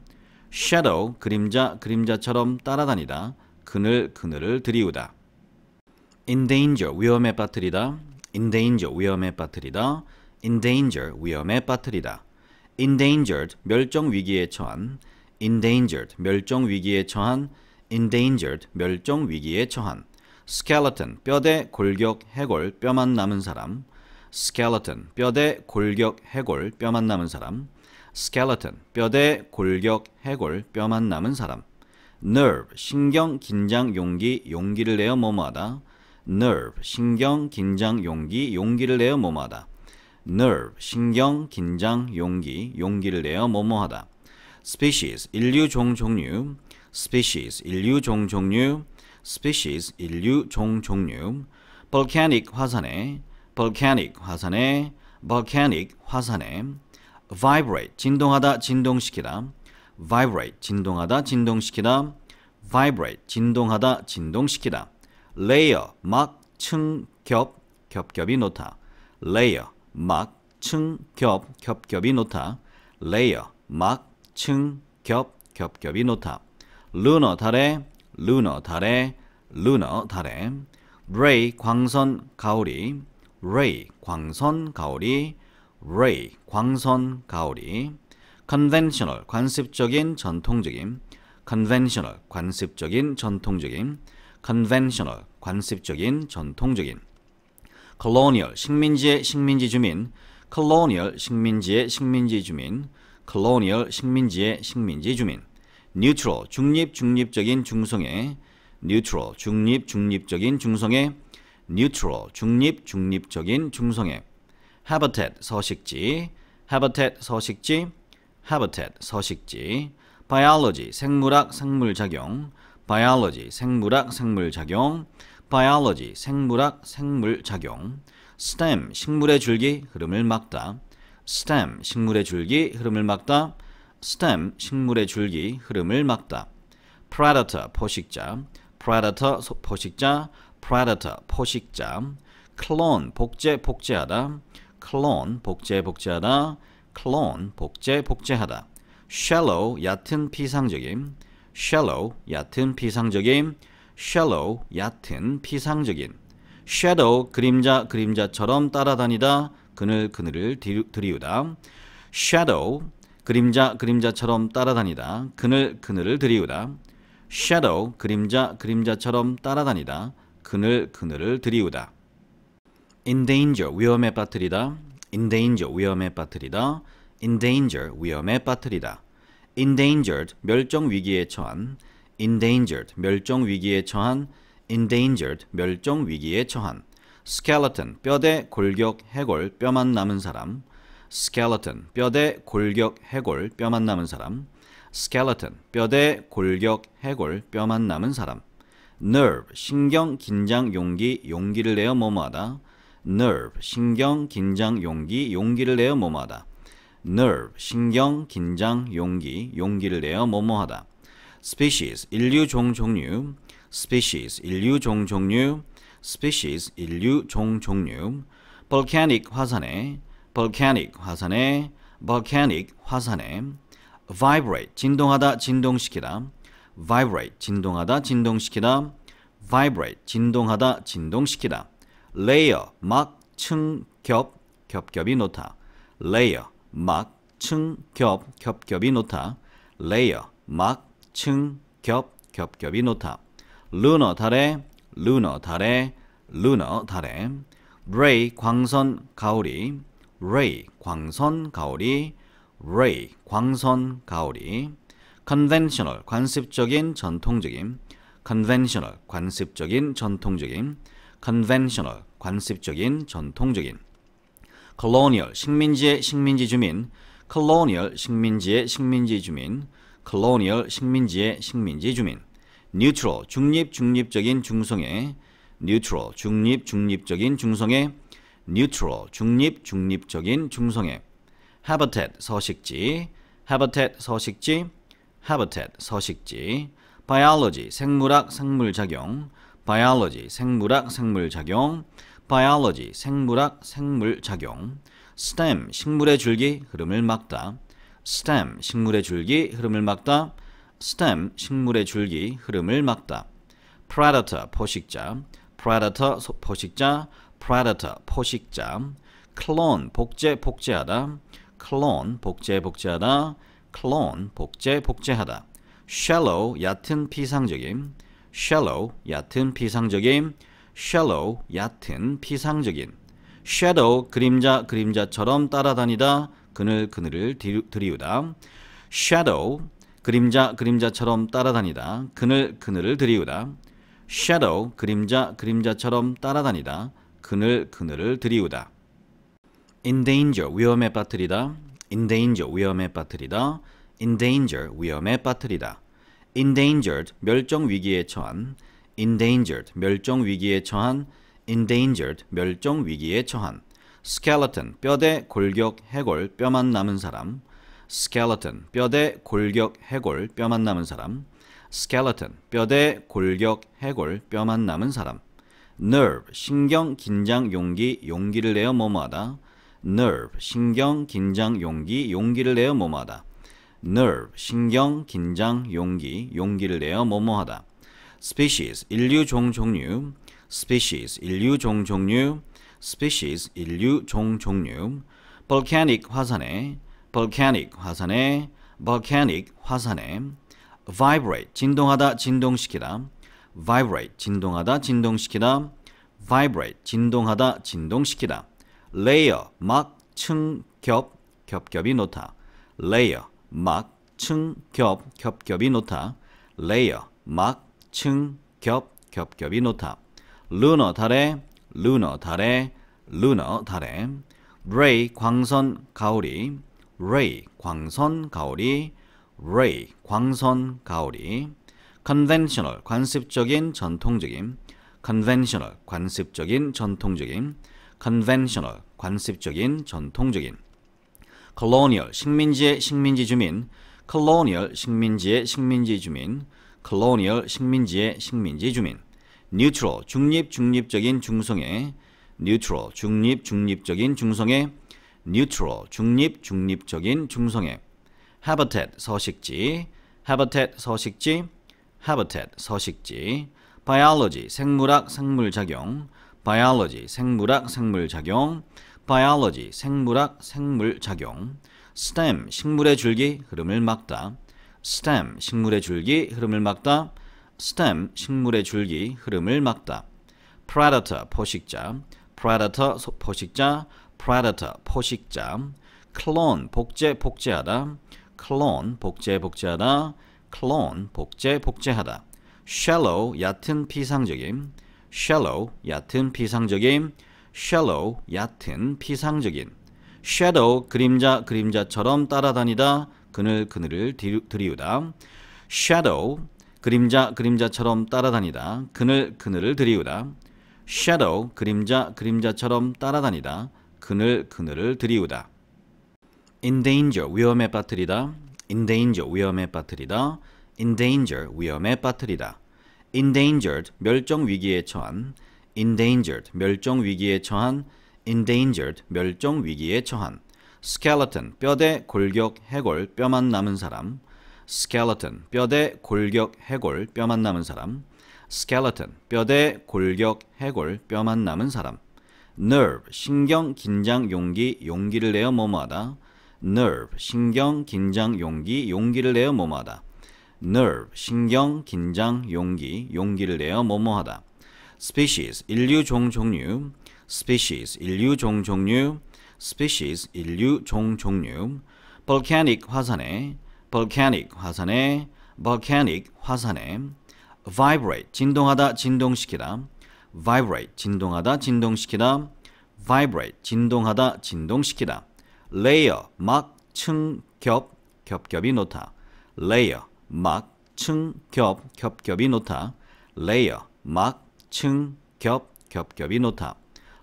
S1: shadow 그림자처럼 따라다니다. 그늘을 들이우다. endanger 위험에 빠뜨리다. endangered 멸종 위기에 처한. skeleton 뼈대 골격 해골 뼈만 남은 사람. nerve 신경 긴장 용기를 내어 뭐뭐하다. species 인류 종류. volcanic 화산에. vibrate 진동하다 진동시키다. layer 막 층 겹겹이 놓다. lunar 달에. ray 광선 가오리. conventional 관습적인 전통적인. conventional, 관습적인, 전통적인. colonial, 식민지의 식민지 주민, colonial, 식민지의 식민지 주민, colonial, 식민지의 식민지 주민. neutral, 중립, 중립적인, 중성의, neutral, 중립, 중립적인, 중성의, neutral, 중립, 중립적인, 중성의. habitat, 서식지, habitat, 서식지, habitat, 서식지. biology, 생물학, 생물작용, biology, 생물학, 생물작용, biology, 생물학, 생물작용. stem, 식물의 줄기, 흐름을 막다, stem, 식물의 줄기, 흐름을 막다, stem, 식물의 줄기, 흐름을 막다. predator, 포식자, predator, 포식자, predator, 포식자. clone, 복제, 복제하다, clone, 복제, 복제하다, clone, 복제, 복제하다. shallow, 얕은, 피상적인, shallow, 얕은, 피상적인, shallow, 얕은, 피상적인. shadow, 그림자, 그림자처럼 따라다니다, 그늘, 그늘을 들이우다. shadow, 그림자, 그림자처럼 따라다니다, 그늘, 그늘을 들이우다. shadow, 그림자, 그림자처럼 따라다니다, 그늘, 그늘을 들이우다. endanger, 위험에 빠뜨리다, endanger, 위험에 빠뜨리다, endanger, 위험에 빠뜨리다. endangered, 멸종위기에 처한, endangered, 멸종위기에 처한, endangered, 멸종위기에 처한. skeleton, 뼈대, 골격, 해골, 뼈만 남은 사람, skeleton, 뼈대, 골격, 해골, 뼈만 남은 사람. skeleton, 뼈대, 골격, 해골, 뼈만 남은 사람. nerve, 신경, 긴장, 용기, 용기를 내어 뭐뭐하다. nerve, 신경, 긴장, 용기, 용기를 내어 뭐뭐하다. nerve, 신경, 긴장, 용기, 용기를 내어 뭐뭐하다. species, 인류, 종, 종류, species, 인류, 종, 종류, species, 인류, 종, 종류. volcanic, 화산에, volcanic, 화산에, volcanic, 화산에. vibrate, 진동하다, 진동시키다, vibrate, 진동하다, 진동시키다, vibrate, 진동하다, 진동시키다. layer, 막, 층, 겹, 겹겹이 놓다, layer, 막, 층, 겹, 겹겹이 놓다, layer, 막, 층, 겹, 겹겹이 놓다. lunar, 달에, lunar, 달에, lunar, 달에. ray, 광선, 가오리, ray, 광선, 가오리, ray, 광선, 가오리. conventional, 관습적인, 전통적인, conventional, 관습적인, 전통적인, conventional, 관습적인, 전통적인. colonial, 식민지의 식민지 주민, colonial, 식민지의 식민지 주민, colonial, 식민지의 식민지 주민. neutral, 중립, 중립적인, 중성의, neutral, 중립, 중립적인, 중성의, neutral, 중립, 중립적인, 중성의. habitat, 서식지, habitat, 서식지, habitat, 서식지. biology, 생물학, 생물작용, biology, 생물학, 생물작용, biology, 생물학, 생물작용. stem, 식물의 줄기, 흐름을 막다, stem, 식물의 줄기, 흐름을 막다, stem, 식물의 줄기, 흐름을 막다. predator, 포식자, predator, 포식자, predator, 포식자. clone, 복제, 복제하다, clone, 복제, 복제하다, clone, 복제, 복제하다. shallow, 얕은, 피상적인, shallow, 얕은, 피상적인, shallow, 얕은, 피상적인. shadow, 그림자, 그림자처럼 따라다니다, 그늘, 그늘을 들이우다. shadow, 그림자, 그림자처럼 따라다니다, 그늘, 그늘을 들이우다. shadow, 그림자, 그림자처럼 따라다니다, 그늘, 그늘을 들이우다. endanger, 위험에 빠뜨리다, endanger, 위험에 빠뜨리다, endanger, 위험에 빠뜨리다. endangered, 멸종위기에 처한, endangered, 멸종위기에 처한, endangered, 멸종위기에 처한. skeleton, 뼈대, 골격, 해골, 뼈만 남은 사람, skeleton, 뼈대, 골격, 해골, 뼈만 남은 사람. skeleton, 뼈대, 골격, 해골, 뼈만 남은 사람. nerve, 신경, 긴장, 용기, 용기를 내어 뭐뭐하다. nerve, 신경, 긴장, 용기, 용기를 내어 뭐뭐하다. nerve, 신경, 긴장, 용기, 용기를 내어 뭐뭐하다. species, 인류, 종, 종류, species, 인류, 종, 종류, species, 인류, 종, 종류. volcanic, 화산에, volcanic, 화산에, volcanic, 화산에. vibrate, 진동하다, 진동시키다, vibrate, 진동하다, 진동시키다. vibrate, 진동하다, 진동시키다. layer, 막, 층, 겹, 겹겹이 놓다. layer, 막, 층, 겹, 겹겹이 놓다. layer, 막, 층, 겹, 겹겹이 놓다. lunar, 달에, lunar, 달에, lunar, 달에. ray, 광선, 가오리. ray, 광선, 가오리. ray, 광선, 가오리. conventional, 관습적인, 전통적인. conventional, 관습적인, 전통적인. conventional, 관습적인, 전통적인. colonial, 식민지의 식민지 주민. colonial, 식민지의 식민지 주민. colonial, 식민지의 식민지 주민. neutral, 중립, 중립적인, 중성의. neutral, 중립, 중립적인, 중성의. neutral, 중립, 중립적인, 중성의. habitat, 서식지. habitat, 서식지. habitat, 서식지. biology, 생물학, 생물작용. biology, 생물학, 생물작용. biology, 생물학, 생물작용. stem, 식물의 줄기, 흐름을 막다. stem, 식물의 줄기, 흐름을 막다. stem, 식물의 줄기, 흐름을 막다. predator, 포식자. predator, 포식자. predator, 포식자. clone, 복제, 복제하다. clone, 복제, 복제하다. clone, 복제, 복제하다. shallow, 얕은, 피상적인. shallow, 얕은, 피상적인. shallow, 얕은, 피상적인. shadow, 그림자, 그림자처럼 따라다니다. 그늘, 그늘을 들이우다. shadow, 그림자, 그림자처럼 따라다니다. 그늘, 그늘을 들이우다. shadow, 그림자, 그림자처럼 따라다니다. 그늘, 그늘을 들이우다. endanger, 위험에 빠뜨리다. endanger, 위험에 빠뜨리다. endanger, 위험에 빠뜨리다. endangered, 멸종 위기에 처한. endangered, 멸종 위기에 처한. endangered, 멸종 위기에 처한. skeleton, 뼈대, 골격, 해골, 뼈만 남은 사람. skeleton, 뼈대, 골격, 해골, 뼈만 남은 사람. skeleton, 뼈대, 골격, 해골, 뼈만 남은 사람. nerve, 신경, 긴장, 용기, 용기를 내어 뭐뭐하다. nerve, 신경, 긴장, 용기, 용기를 내어 뭐뭐하다. nerve, 신경, 긴장, 용기, 용기를 내어 뭐뭐하다. species, 인류, 종, 종류. species, 인류, 종, 종류. species, 인류, 종, 종류. volcanic, 화산에. volcanic, 화산에. volcanic, 화산에. vibrate, 진동하다, 진동시키다. vibrate, 진동하다, 진동시키다. vibrate, 진동하다, 진동시키다. layer, 막, 층, 겹, 겹겹이 놓다. layer, 막, 층, 겹, 겹겹이 놓다. layer, 막, 층, 겹, 겹겹이 놓다.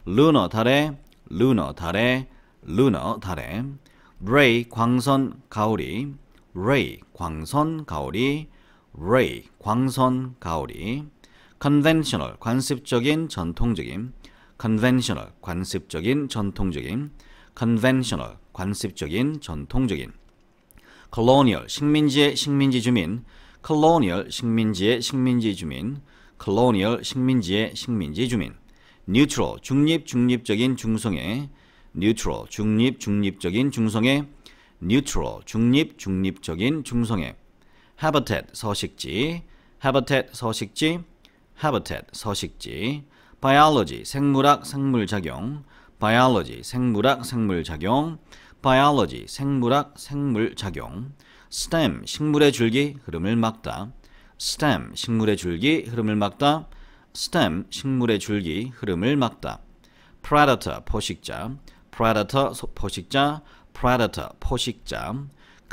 S1: lunar, 달에, lunar, 달에, lunar, 달에. ray, 광선, 가오리. ray, 광선, 가오리. ray, 광선, 가오리. conventional, 관습적인, 전통적인. conventional, 관습적인, 전통적인. conventional, 관습적인, 전통적인. colonial, 식민지의 식민지 주민. colonial, 식민지의 식민지 주민. colonial, 식민지의 식민지 주민. neutral, 중립, 중립적인, 중성의. neutral, 중립, 중립적인, 중성의. neutral, 중립, 중립적인, 중성의. habitat, 서식지. habitat, 서식지. habitat, 서식지. biology, 생물학, 생물작용. biology, 생물학, 생물작용. biology, 생물학, 생물작용. stem, 식물의 줄기, 흐름을 막다. stem, 식물의 줄기, 흐름을 막다. stem, 식물의 줄기, 흐름을 막다. predator, 포식자. predator, 포식자. predator, 포식자.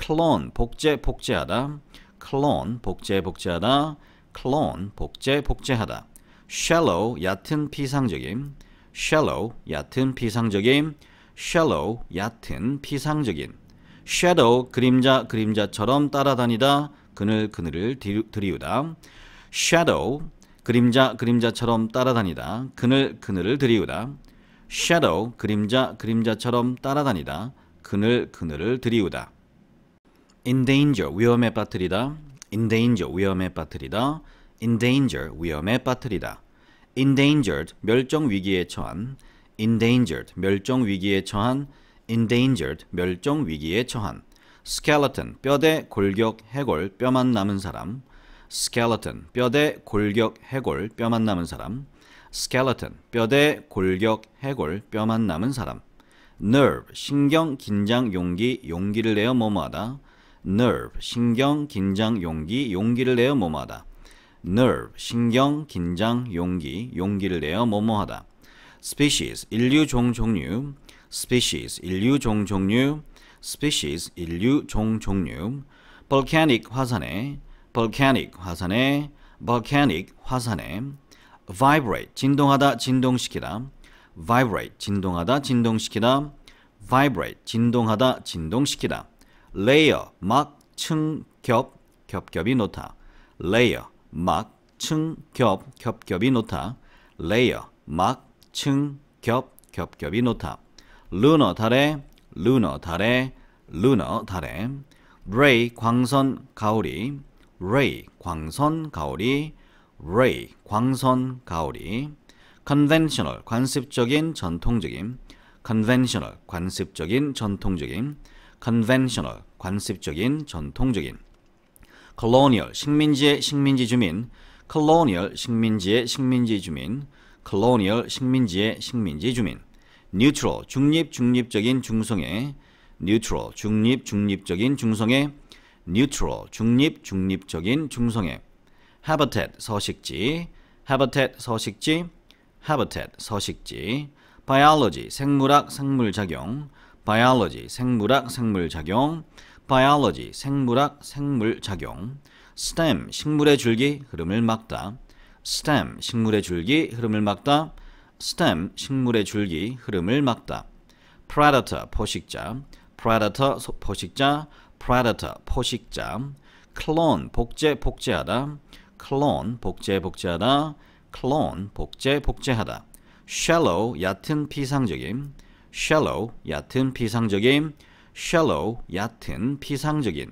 S1: clone, 복제, 복제하다. clone, 복제, 복제하다. clone, 복제, 복제하다. shallow, 얕은, 피상적인. shallow, 얕은, 피상적인. shallow, 얕은, 피상적인. shadow, 그림자, 그림자처럼 따라다니다. 그늘, 그늘을 들이우다. shadow, 그림자, 그림자처럼 따라다니다. 그늘, 그늘을 들이우다. shadow, 그림자, 그림자처럼 따라다니다. 그늘, 그늘을 들이우다. endanger, 위험에 빠뜨리다. endanger, 위험에 빠뜨리다. endanger, 위험에 빠뜨리다. endangered, 멸종 위기에 처한. endangered, 멸종 위기에 처한. endangered, 멸종 위기에 처한. skeleton, 뼈대, 골격, 해골, 뼈만 남은 사람. skeleton, 뼈대, 골격, 해골, 뼈만 남은 사람. skeleton, 뼈대, 골격, 해골, 뼈만 남은 사람. nerve, 신경, 긴장, 용기, 용기를 내어 뭐뭐하다. nerve, 신경, 긴장, 용기, 용기를 내어 뭐뭐하다. nerve, 신경, 긴장, 용기, 용기를 내어 뭐뭐하다. species, 인류, 종, 종류. species, 인류, 종, 종류. species, 인류, 종, 종류. volcanic, 화산에. volcanic, 화산에. volcanic, 화산에. vibrate, 진동하다, 진동시키다. vibrate, 진동하다, 진동시키다. vibrate, 진동하다, 진동시키다. layer, 막, 층, 겹, 겹겹이 놓다. layer, 막, 층, 겹, 겹겹이 놓다. layer, 막, 층, 겹, 겹겹이 놓다. lunar, 달에. lunar, 달에. lunar, 달에. ray, 광선, 가오리. ray, 광선, 가오리. ray, 광선, 가오리. conventional, 관습적인, 전통적인. conventional, 관습적인, 전통적인. conventional, 관습적인, 전통적인. colonial, 식민지의 식민지 주민. colonial, 식민지의 식민지 주민. colonial, 식민지의 식민지 주민. neutral, 중립, 중립적인, 중성의. neutral, 중립, 중립적인, 중성의. neutral, 중립, 중립적인, 중성의. habitat, 서식지. habitat, 서식지. habitat, 서식지. biology, 생물학, 생물작용. biology, 생물학, 생물작용. biology, 생물학, 생물작용. stem, 식물의 줄기, 흐름을 막다. stem, 식물의 줄기, 흐름을 막다. stem, 식물의 줄기, 흐름을 막다. predator, 포식자. predator, 포식자. predator, 포식자. clone, 복제, 복제하다. clone, 복제, 복제하다. clone, 복제, 복제하다. shallow, 얕은, 피상적인. shallow, 얕은, 피상적인. shallow, 얕은, 피상적인.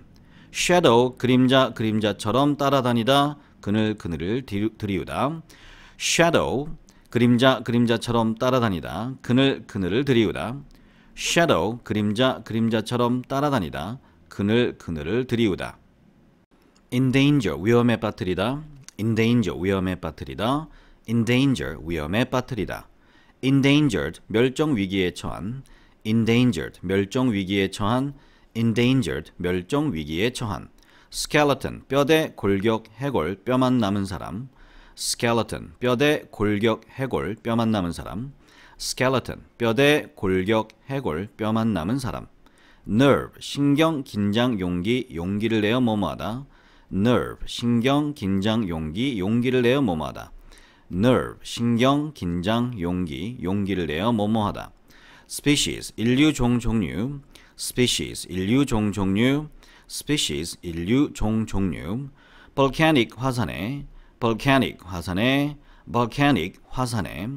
S1: shadow, 그림자, 그림자처럼 따라다니다. 그늘, 그늘을 들이우다. shadow, 그림자, 그림자처럼 따라다니다. 그늘, 그늘을 들이우다. shadow, 그림자, 그림자처럼 따라다니다. 그늘, 그늘을 들이우다. endanger, 위험에 빠뜨리다. endanger, 위험에 빠뜨리다. endanger, 위험에 빠뜨리다. endangered, 멸종 위기에 처한. endangered, 멸종 위기에 처한. endangered, 멸종 위기에 처한. skeleton, 뼈대, 골격, 해골, 뼈만 남은 사람. skeleton, 뼈대, 골격, 해골, 뼈만 남은 사람. skeleton, 뼈대, 골격, 해골, 뼈만 남은 사람. nerve, 신경, 긴장, 용기, 용기를 내어 뭐뭐하다. nerve, 신경, 긴장, 용기, 용기를 내어 뭐뭐하다. nerve, 신경, 긴장, 용기, 용기를 내어 뭐뭐하다. species, 인류, 종, 종류. species, 인류, 종, 종류. species, 인류, 종, 종류. volcanic, 화산에. volcanic, 화산에. volcanic, 화산에.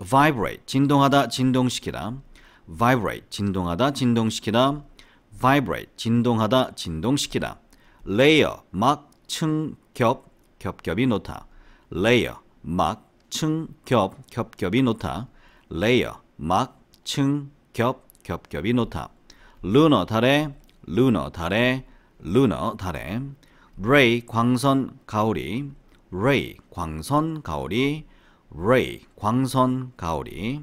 S1: vibrate, 진동하다, 진동시키다. vibrate, 진동하다, 진동시키다. vibrate, 진동하다, 진동시키다. layer, 막, 층, 겹, 겹겹이 놓다. layer, 막, 층, 겹, 겹겹이 놓다. layer, 막, 층, 겹, 겹겹이 놓다. lunar, 달에. lunar, 달에. lunar, 달에. ray, 광선, 가오리. ray, 광선, 가오리. ray, 광선, 가오리.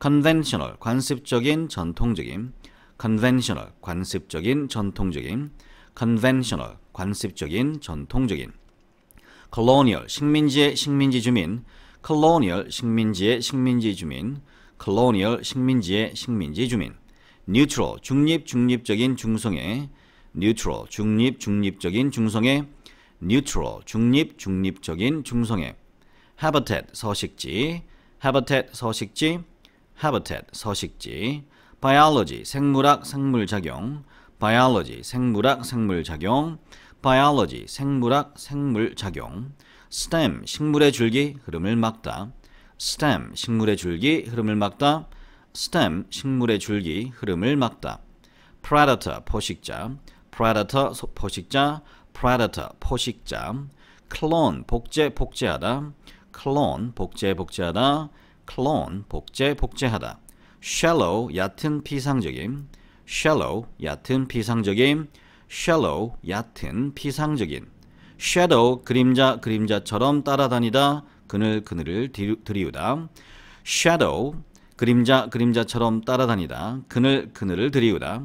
S1: conventional, 관습적인, 전통적인. conventional, 관습적인, 전통적인. conventional, 관습적인, 전통적인. colonial, 식민지의 식민지 주민. colonial, 식민지의 식민지 주민. colonial, 식민지의 식민지 주민. neutral, 중립, 중립적인, 중성의. neutral, 중립, 중립적인, 중성의. neutral, 중립, 중립적인, 중성의. habitat, 서식지. habitat, 서식지. habitat, 서식지. biology, 생물학, 생물작용. biology, 생물학, 생물작용. biology, 생물학, 생물작용. stem, 식물의 줄기, 흐름을 막다. stem, 식물의 줄기, 흐름을 막다. stem, 식물의 줄기, 흐름을 막다. predator, 포식자. predator, 포식자. predator, 포식자. clone, 복제, 복제하다. clone, 복제, 복제하다. clone, 복제, 복제하다. shallow, 얕은, 피상적인. shallow, 얕은, 피상적인. shallow, 얕은, 피상적인. shadow 그림자 그림자처럼 따라다니다 그늘을 들이우다. shadow 그림자 그림자처럼 따라다니다 그늘을 들이우다.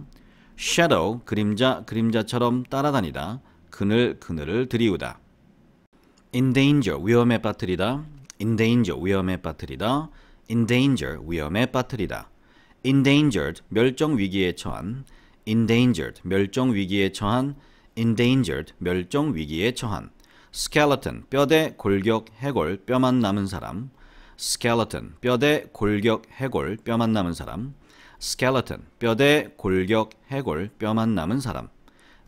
S1: shadow 그림자 그림자처럼 따라다니다 그늘을 들이우다. endanger 위험에 빠뜨리다. endanger 위험에 빠뜨리다. endanger 위험에 빠뜨리다. endangered 멸종 위기에 처한. endangered 멸종 위기에 처한. endangered 멸종 위기에 처한. skeleton 뼈대 골격 해골 뼈만 남은 사람. skeleton 뼈대 골격 해골 뼈만 남은 사람. skeleton 뼈대 골격 해골 뼈만 남은 사람.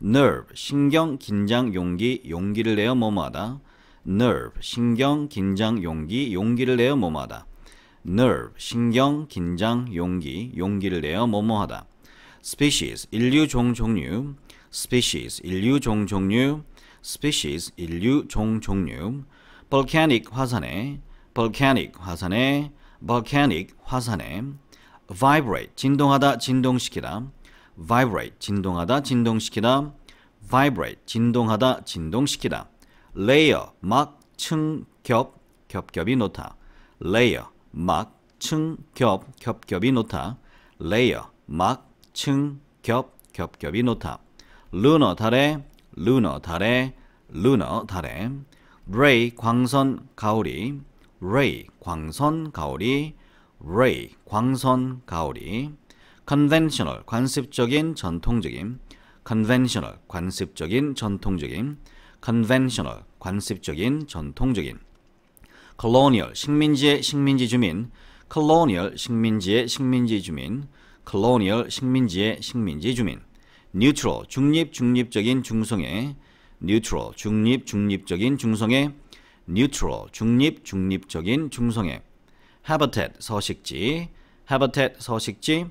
S1: nerve 신경 긴장 용기를 내어 뭐뭐하다. nerve 신경 긴장 용기를 내어 뭐뭐하다. nerve 신경 긴장 용기를 내어 뭐뭐하다. species 인류 종류. species 인류 종류. species 인류 종류. volcanic 화산에. volcanic 화산에. volcanic 화산에. vibrate 진동하다 진동시키다. vibrate 진동하다 진동시키다. vibrate 진동하다 진동시키다. layer 막 층 겹겹이 놓다. layer 막 층 겹겹이 놓다. layer 막 층 겹겹이 놓다. lunar 달에. lunar 달에. lunar 달에. ray 광선 가오리. ray 광선 가오리. ray 광선 가오리. conventional 관습적인 전통적인. conventional 관습적인 전통적인. conventional 관습적인 전통적인. colonial 식민지의 식민지 주민. colonial 식민지의 식민지 주민. colonial 식민지의 식민지 주민. neutral 중립적인 중성애. neutral 중립적인 중성애. neutral 중립적인 중성애. habitat 서식지. habitat 서식지.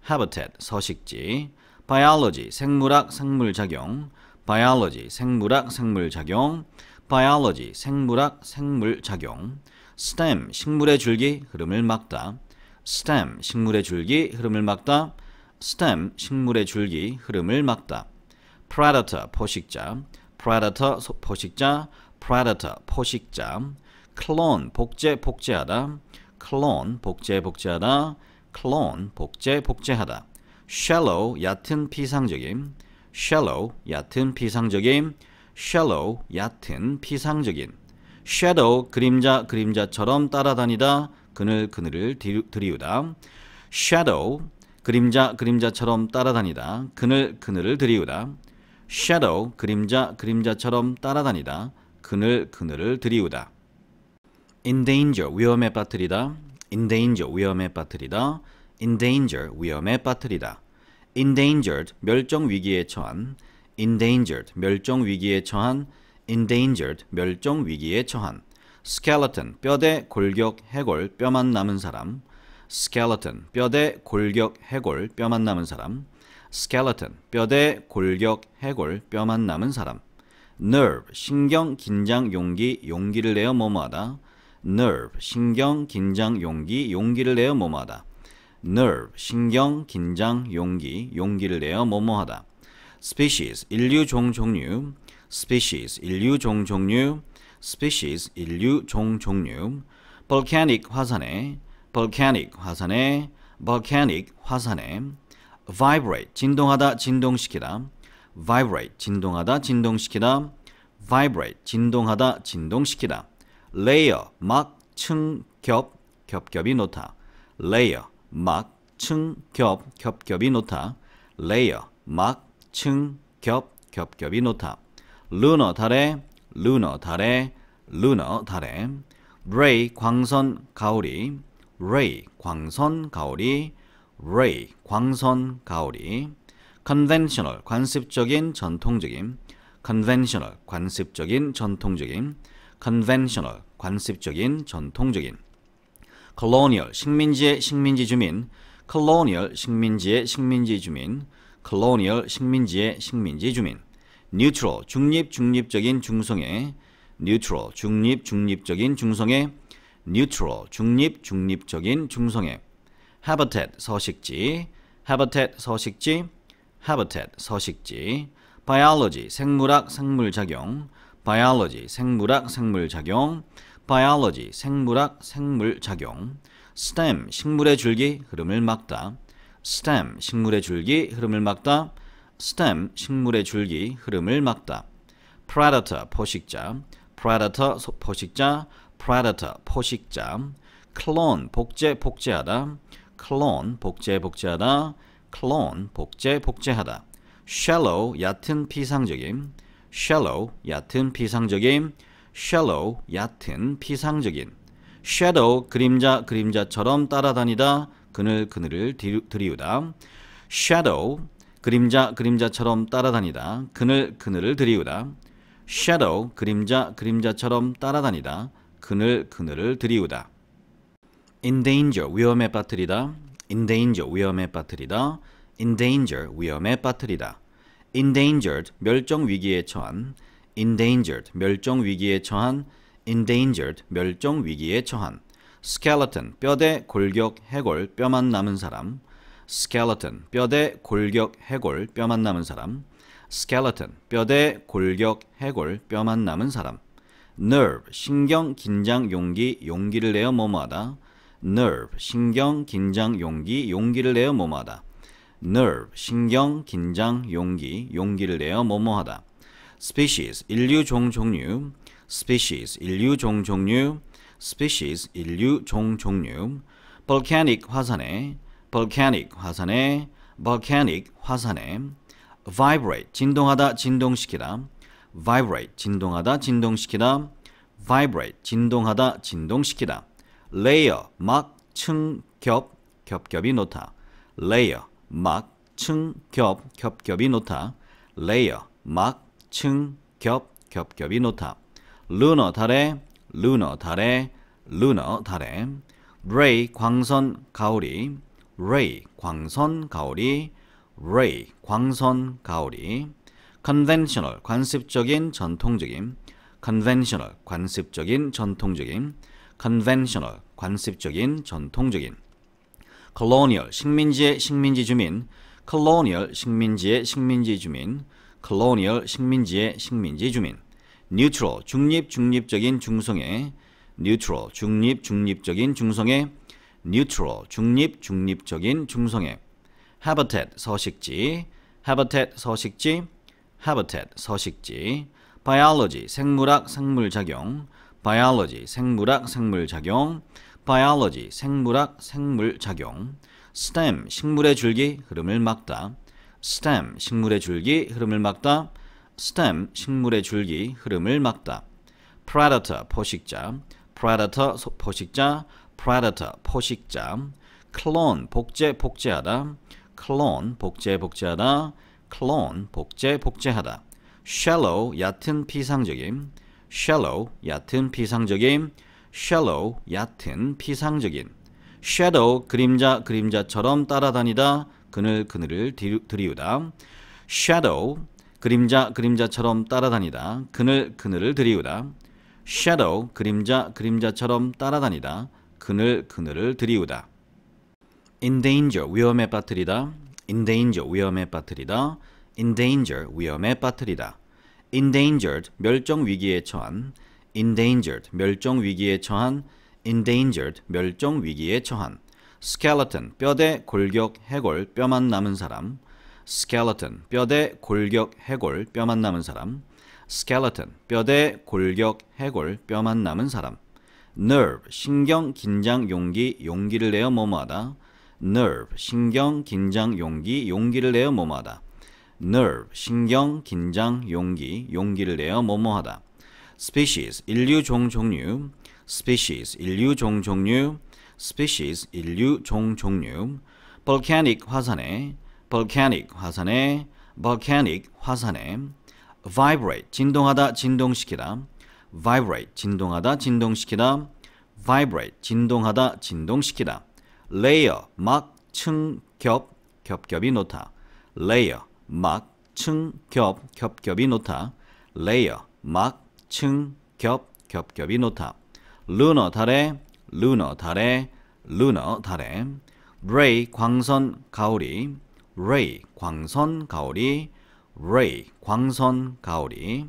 S1: habitat 서식지. biology 생물학 생물작용. biology 생물학 생물작용. biology 생물학 생물작용. stem 식물의 줄기 흐름을 막다. stem 식물의 줄기 흐름을 막다. stem 식물의 줄기 흐름을 막다. predator 포식자. predator 포식자. predator 포식자. clone 복제하다. clone 복제하다. clone 복제하다. shallow 얕은 피상적인. shallow 얕은 피상적인. shallow 얕은 피상적인. shadow 그림자처럼 따라다니다 그늘을 들이우다. shadow 그림자처럼 따라다니다 그늘을 들이우다. shadow 그림자처럼 따라다니다 그늘을 들이우다. endanger 위험에 빠뜨리다. endanger 위험에 빠뜨리다. endanger 위험에 빠뜨리다. endangered 멸종 위기에 처한. endangered 멸종 위기에 처한. endangered 멸종 위기에 처한. skeleton 뼈대 골격 해골 뼈만 남은 사람. skeleton 뼈대 골격 해골 뼈만 남은 사람. skeleton 뼈대 골격 해골 뼈만 남은 사람. nerve 신경 긴장 용기를 내어 뭐뭐하다. nerve 신경 긴장 용기를 내어 뭐뭐하다. nerve 신경 긴장 용기를 내어 뭐뭐하다. species 인류 종류. species 인류 종류. species 인류 종류. volcanic 화산에. volcanic 화산에. volcanic 화산에. vibrate 진동하다 진동시키다. vibrate 진동하다 진동시키다. vibrate 진동하다 진동시키다. layer 막 층 겹겹이 놓다. layer 막 층 겹겹이 놓다. layer 막 층 겹겹이 놓다. lunar 달에. lunar 달에. lunar 달에. ray 광선 가오리. ray 광선 가오리. ray 광선 가오리. conventional 관습적인 전통적인. conventional 관습적인 전통적인. conventional 관습적인 전통적인. colonial 식민지의 식민지 주민. colonial 식민지의 식민지 주민. colonial 식민지의 식민지 주민. neutral 중립적인 중성애. neutral 중립적인 중성애. neutral 중립적인 중성애. habitat 서식지. habitat 서식지. habitat 서식지. biology 생물학 생물작용. biology, 생물학, 생물작용, biology, 생물학, 생물작용, stem, 식물의 줄기, 흐름을 막다, stem, 식물의 줄기, 흐름을 막다, stem, 식물의 줄기, 흐름을 막다, predator, 포식자, predator, 포식자, predator, 포식자, clone, 복제, 복제하다, clone, 복제, 복제하다, clone, 복제, 복제하다, shallow, 얕은, 피상적인, shallow, 얕은, 피상적인, shallow, 얕은, 피상적인, shadow, 그림자, 그림자처럼 따라다니다, 그늘, 그늘을 들이우다, shadow, 그림자, 그림자처럼 따라다니다, 그늘, 그늘을 들이우다, shadow, 그림자, 그림자처럼 따라다니다, 그늘, 그늘을 들이우다. endanger, 위험에 빠뜨리다, endanger, 위험에 빠뜨리다, endanger, 위험에 빠뜨리다, endangered, 멸종위기에 처한, endangered, 멸종위기에 처한, endangered, 멸종위기에 처한, skeleton, 뼈대, 골격, 해골, 뼈만 남은 사람, skeleton, 뼈대, 골격, 해골, 뼈만 남은 사람, skeleton, 뼈대, 골격, 해골, 뼈만 남은 사람, nerve, 신경, 긴장, 용기, 용기를 내어 뭐뭐하다, nerve, 신경, 긴장, 용기, 용기를 내어 뭐뭐하다, nerve, 신경, 긴장, 용기, 용기를 내어 뭐뭐하다, species, 인류, 종, 종류, species, 인류, 종, 종류, species, 인류, 종, 종류, volcanic, 화산에, volcanic, 화산에, volcanic, 화산에, vibrate, 진동하다, 진동시키다, vibrate, 진동하다, 진동시키다, vibrate, 진동하다, 진동시키다, layer, 막, 층, 겹, 겹겹이 놓다, layer, 막, 층, 겹, 겹겹이 놓다, layer, 막, 층, 겹, 겹겹이 놓다, lunar, 달에, lunar, 달에, lunar, 달에, ray, 광선, 가오리, ray, 광선, 가오리, ray, 광선, 가오리, conventional, 관습적인, 전통적인, conventional, 관습적인, 전통적인, conventional, 관습적인, 전통적인, colonial, 식민지의 식민지 주민, colonial, 식민지의 식민지 주민, colonial, 식민지의 식민지 주민, neutral, 중립, 중립적인, 중성의, neutral, 중립, 중립적인, 중성의, neutral, 중립, 중립적인, 중성의, habitat, 서식지, habitat, 서식지, habitat, 서식지, biology, 생물학, 생물작용, biology, 생물학, 생물작용, biology, 생물학, 생물작용, stem, 식물의 줄기, 흐름을 막다, stem, 식물의 줄기, 흐름을 막다, stem, 식물의 줄기, 흐름을 막다, predator, 포식자, predator, 포식자, predator, 포식자, clone, 복제, 복제하다, clone, 복제, 복제하다, clone, 복제, 복제하다, shallow, 얕은, 피상적인, shallow, 얕은, 피상적인, shallow, 얕은, 피상적인, shadow, 그림자, 그림자처럼 따라다니다, 그늘, 그늘을 들이우다, shadow, 그림자, 그림자처럼 따라다니다, 그늘, 그늘을 들이우다, shadow, 그림자, 그림자처럼 따라다니다, 그늘, 그늘을 들이우다, endanger, 위험에 빠뜨리다, endanger, 위험에 빠뜨리다, endanger, 위험에 빠뜨리다, endangered, 멸종위기에 처한, endangered, 멸종위기에 처한, endangered, 멸종위기에 처한, skeleton, 뼈대, 골격, 해골, 뼈만 남은 사람, skeleton, 뼈대, 골격, 해골, 뼈만 남은 사람, skeleton, 뼈대, 골격, 해골, 뼈만 남은 사람, nerve, 신경, 긴장, 용기, 용기를 내어 뭐뭐하다, nerve, 신경, 긴장, 용기, 용기를 내어 뭐뭐하다, nerve, 신경, 긴장, 용기, 용기를 내어 뭐뭐하다, species, 인류, 종, 종류, species, 인류, 종, 종류, species, 인류, 종, 종류, volcanic, 화산에, volcanic, 화산에, volcanic, 화산에, vibrate, 진동하다, 진동시키다, vibrate, 진동하다, 진동시키다, vibrate, 진동하다, 진동시키다, layer, 막, 층, 겹, 겹겹이 놓다, layer, 막, 층, 겹, 겹겹이 놓다, layer, 막, 층, 겹, 겹겹이 놓다, lunar, 달에, lunar, 달에, lunar, 달에, ray, 광선, 가오리, ray, 광선, 가오리, ray, 광선, 가오리,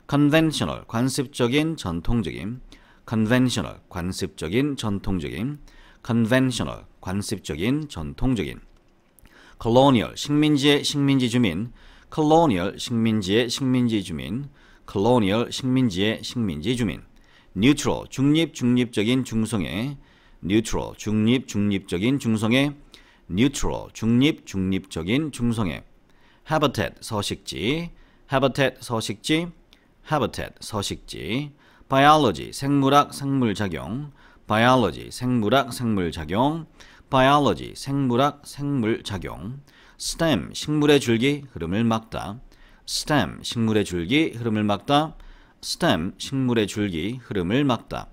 S1: conventional, 관습적인, 전통적인, conventional, 관습적인, 전통적인, conventional, 관습적인, 전통적인, colonial, 식민지의 식민지 주민, colonial, 식민지의 식민지 주민, colonial, 식민지의 식민지 주민, neutral, 중립, 중립적인, 중성의, neutral, 중립, 중립적인, 중성의, neutral, 중립, 중립적인, 중성의, habitat, 서식지, habitat, 서식지, habitat, 서식지, biology, 생물학, 생물작용, biology, 생물학, 생물작용, biology, 생물학, 생물작용, stem, 식물의 줄기, 흐름을 막다, stem, 식물의 줄기, 흐름을 막다, stem, 식물의 줄기, 흐름을 막다,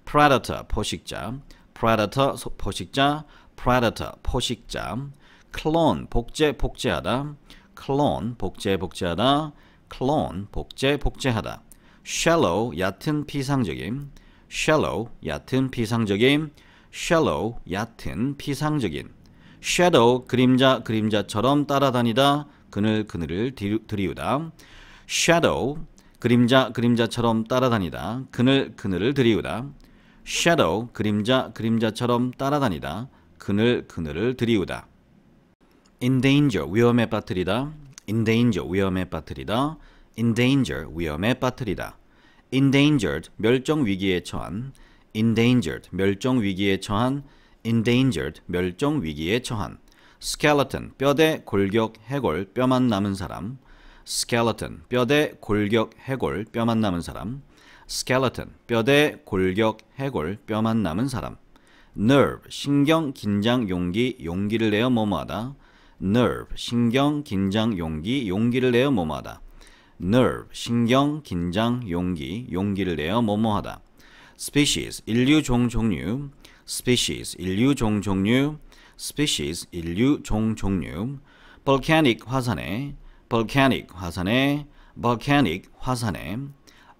S1: predator, 포식자, predator, 포식자, predator, 포식자, clone, 복제, 복제하다, clone, 복제, 복제하다, clone, 복제, 복제하다, shallow, 얕은, 피상적인, shallow, 얕은, 피상적인, shallow, 얕은, 피상적인, shadow, 그림자, 그림자처럼 따라다니다, 그늘, 그늘을 들이우다, shadow, 그림자, 그림자처럼 따라다니다, 그늘, 그늘을 들이우다, shadow, 그림자, 그림자처럼 따라다니다, 그늘, 그늘을 들이우다, endanger, 위험에 빠뜨리다, endanger, 위험에 빠뜨리다, endanger, 위험에 빠뜨리다, endangered, 멸종 위기에 처한, endangered, 멸종 위기에 처한, endangered, 멸종 위기에 처한, skeleton, 뼈대, 골격, 해골, 뼈만 남은 사람, skeleton, 뼈대, 골격, 해골, 뼈만 남은 사람, skeleton, 뼈대, 골격, 해골, 뼈만 남은 사람, nerve, 신경, 긴장, 용기, 용기를 내어 뭐뭐하다, nerve, 신경, 긴장, 용기, 용기를 내어 뭐뭐하다, nerve, 신경, 긴장, 용기, 용기를 내어 뭐뭐하다, species, 인류, 종, 종류, species, 인류, 종, 종류, species, 인류, 종, 종류, volcanic, 화산에, volcanic, 화산에, volcanic, 화산에,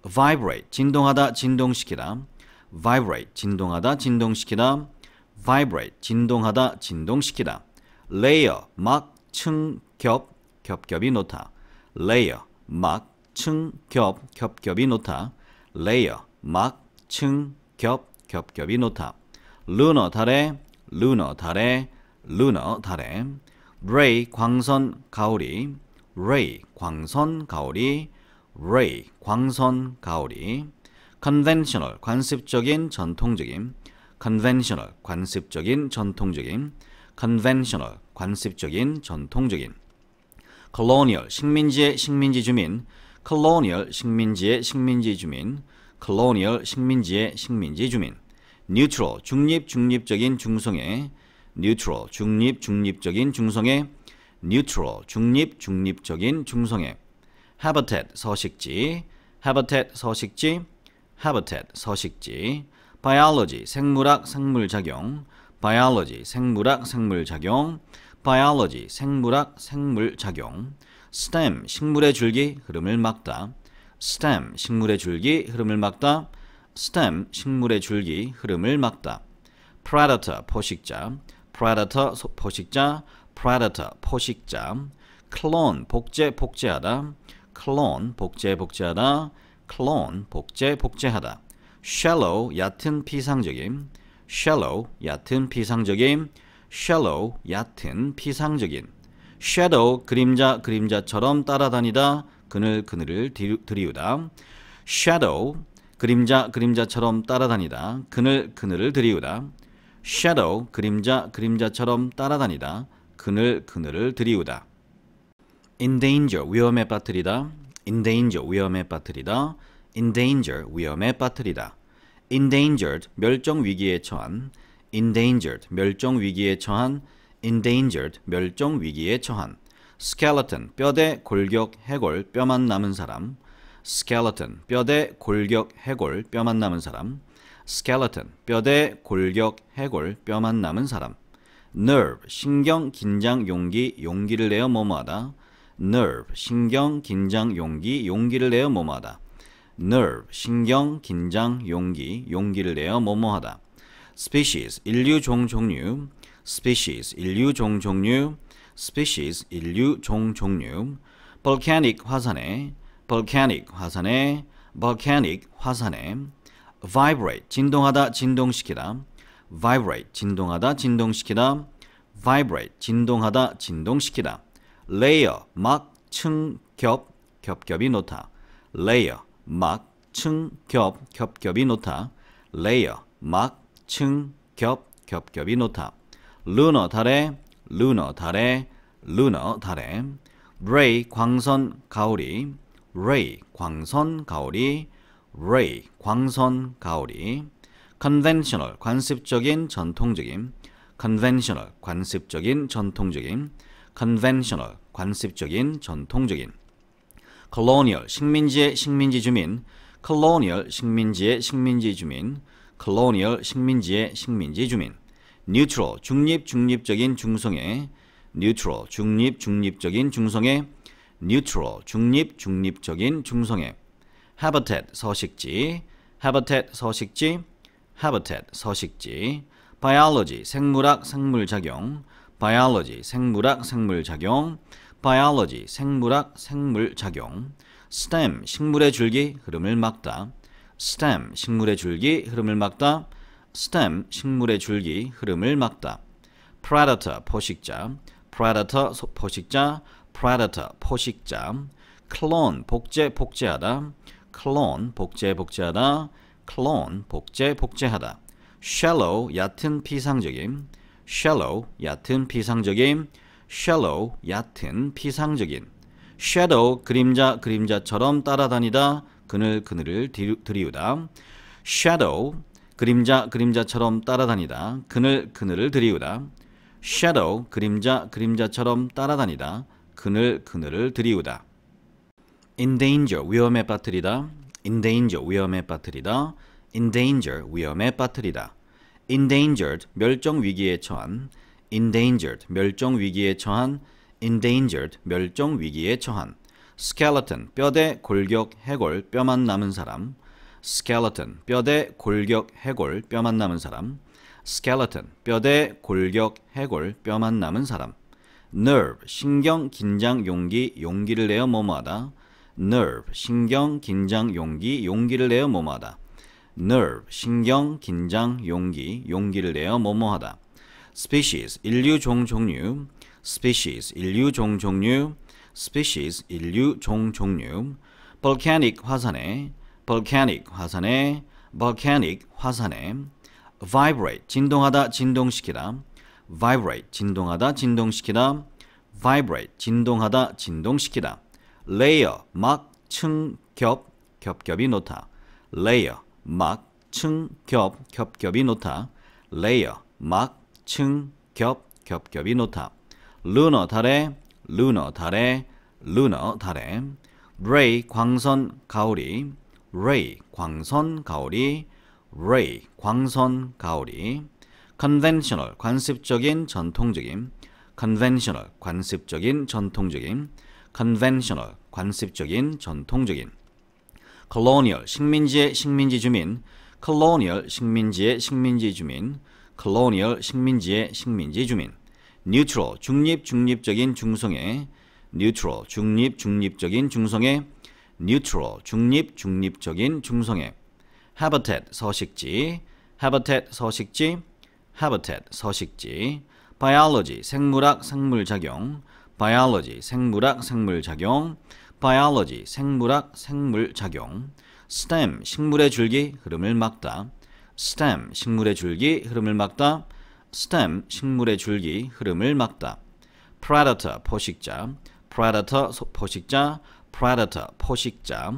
S1: vibrate, 진동하다, 진동시키다, vibrate, 진동하다, 진동시키다, vibrate, 진동하다, 진동시키다, layer, 막, 층, 겹, 겹겹이 놓다, layer, 막, 층, 겹, 겹겹이 놓다, layer, 막, 층, 겹, 겹겹이 놓다, lunar, 달에, lunar, 달에, lunar, 달에, ray, 광선, 가오리, ray, 광선, 가오리, ray, 광선, 가오리, conventional, 관습적인, 전통적인, conventional, 관습적인, 전통적인, conventional, 관습적인, 전통적인, colonial, 식민지의 식민지 주민, colonial, 식민지의 식민지 주민, colonial, 식민지의 식민지 주민, neutral, 중립, 중립적인, 중성의, neutral, 중립, 중립적인, 중성의, neutral, 중립, 중립적인, 중성의, habitat, 서식지, habitat, 서식지, habitat, 서식지, biology, 생물학, 생물작용, biology, 생물학, 생물작용, biology, 생물학, 생물작용, stem, 식물의 줄기, 흐름을 막다, stem, 식물의 줄기, 흐름을 막다, stem, 식물의 줄기, 흐름을 막다, predator, 포식자, predator, 포식자, predator, 포식자, clone, 복제, 복제하다, clone, 복제, 복제하다, clone, 복제, 복제하다, shallow, 얕은, 피상적인, shallow, 얕은, 피상적인, shallow, 얕은, 피상적인, shadow, 그림자, 그림자처럼 따라다니다, 그늘, 그늘을 들이우다, shadow, 그림자, 그림자처럼 따라다니다, 그늘, 그늘을 들이우다, shadow, 그림자, 그림자처럼 따라다니다, 그늘, 그늘을 들이우다, endanger, 위험에 빠뜨리다, endanger, 위험에 빠뜨리다, endanger, 위험에 빠뜨리다, endangered, 멸종 위기에 처한, endangered, 멸종 위기에 처한, endangered, 멸종 위기에 처한, skeleton, 뼈대, 골격, 해골, 뼈만 남은 사람, skeleton, 뼈대, 골격, 해골, 뼈만 남은 사람, skeleton, 뼈대, 골격, 해골, 뼈만 남은 사람, nerve, 신경, 긴장, 용기, 용기를 내어 뭐뭐하다, nerve, 신경, 긴장, 용기, 용기를 내어 뭐뭐하다, nerve, 신경, 긴장, 용기, 용기를 내어 뭐뭐하다, species, 인류, 종, 종류, species, 인류, 종, 종류, species, 인류, 종, 종류, volcanic, 화산에, volcanic 화산에 volcanic 화산에 vibrate 진동하다 진동시키다 vibrate 진동하다 진동시키다 vibrate 진동하다 진동시키다 layer 막 층 겹 겹겹이 놓다 layer 막 층 겹 겹겹이 놓다 layer 막 층 겹 겹겹이 놓다 lunar 달에 lunar 달에 lunar 달에 ray 광선 가오리 ray 광선 가오리 ray 광선 가오리 conventional 관습적인 전통적인 conventional 관습적인 전통적인 conventional 관습적인 전통적인 colonial 식민지의 식민지 주민 colonial 식민지의 식민지 주민 colonial 식민지의 식민지 주민 neutral 중립 중립적인 중성의 neutral 중립 중립적인 중성의 neutral 중립 중립적인 중성의 habitat 서식지 habitat 서식지 habitat 서식지 biology 생물학 생물작용 biology 생물학 생물작용 biology 생물학 생물작용 stem 식물의 줄기 흐름을 막다 stem 식물의 줄기 흐름을 막다 stem 식물의 줄기 흐름을 막다 predator 포식자 predator 포식자 predator 포식자 clone 복제 복제하다 clone 복제 복제하다 clone 복제 복제하다 shallow 얕은 피상적인 shallow 얕은 피상적인 shallow 얕은 피상적인 shadow 그림자 그림자처럼 따라다니다 그늘 그늘을 들이우다 shadow 그림자 그림자처럼 따라다니다 그늘 그늘을 들이우다 shadow 그림자 그림자처럼 따라다니다 그늘 그늘을 들이우다 endanger 위험에 빠뜨리다 endanger 위험에 빠뜨리다 endanger 위험에 빠뜨리다 endangered 멸종 위기에 처한 endangered 멸종 위기에 처한 endangered 멸종 위기에 처한 skeleton 뼈대 골격 해골 뼈만 남은 사람 skeleton 뼈대 골격 해골 뼈만 남은 사람 skeleton 뼈대 골격 해골 뼈만 남은 사람 nerve 신경 긴장 용기 용기를 내어 뭐뭐하다 nerve 신경 긴장 용기 용기를 내어 뭐뭐하다 nerve 신경 긴장 용기 용기를 내어 뭐뭐하다 species 인류 종 종류 species 인류 종 종류 species 인류 종 종류 volcanic 화산에 volcanic 화산에 volcanic 화산에 vibrate 진동하다 진동시키다 vibrate 진동하다 진동시키다 vibrate 진동하다 진동시키다 layer 막 층 겹 겹겹이 놓다 layer 막 층 겹 겹겹이 놓다 layer 막 층 겹 겹겹이 놓다 lunar 달에 lunar 달에 lunar 달에 ray 광선 가오리 ray 광선 가오리 ray 광선 가오리 conventional 관습적인 전통적인 conventional 관습적인 전통적인 conventional 관습적인 전통적인 colonial 식민지의 식민지 주민 colonial 식민지의 식민지 주민 colonial 식민지의 식민지 주민 neutral 중립 중립적인 중성의 neutral 중립 중립적인 중성의 neutral 중립 중립적인 중성의 habitat 서식지 habitat 서식지 habitat 서식지 biology 생물학 생물작용 biology 생물학 생물작용 biology 생물학 생물작용 stem 식물의 줄기 흐름을 막다 stem 식물의 줄기 흐름을 막다 stem 식물의 줄기 흐름을 막다 predator 포식자 predator 포식자 predator 포식자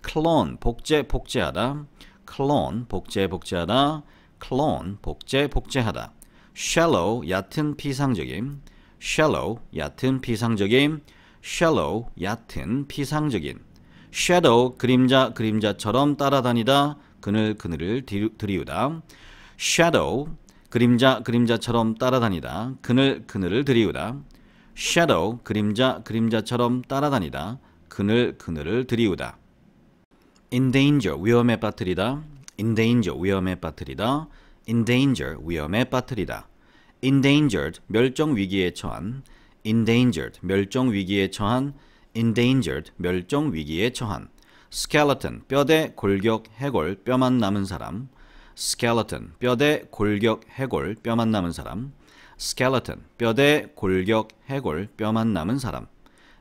S1: clone 복제 복제하다 clone 복제 복제하다 clone 복제 복제하다 shallow 얕은 피상적인 shallow 얕은 피상적인 shallow 얕은 피상적인 shadow 그림자 그림자처럼 따라다니다 그늘 그늘을 들이우다 shadow 그림자 그림자처럼 따라다니다 그늘 그늘을 들이우다 shadow 그림자 그림자처럼 따라다니다 그늘 그늘을 들이우다 endanger 위험에 빠뜨리다 endanger 위험에 빠뜨리다 endanger 위험에 빠뜨리다 endangered 멸종 위기에 처한 endangered 멸종 위기에 처한 endangered, 멸종 위기에 처한. skeleton, 뼈대, 골격, 해골, 뼈만 남은 사람. skeleton, 뼈대, 골격, 해골, 뼈만 남은 사람. skeleton, 뼈대, 골격, 해골, 뼈만 남은 사람.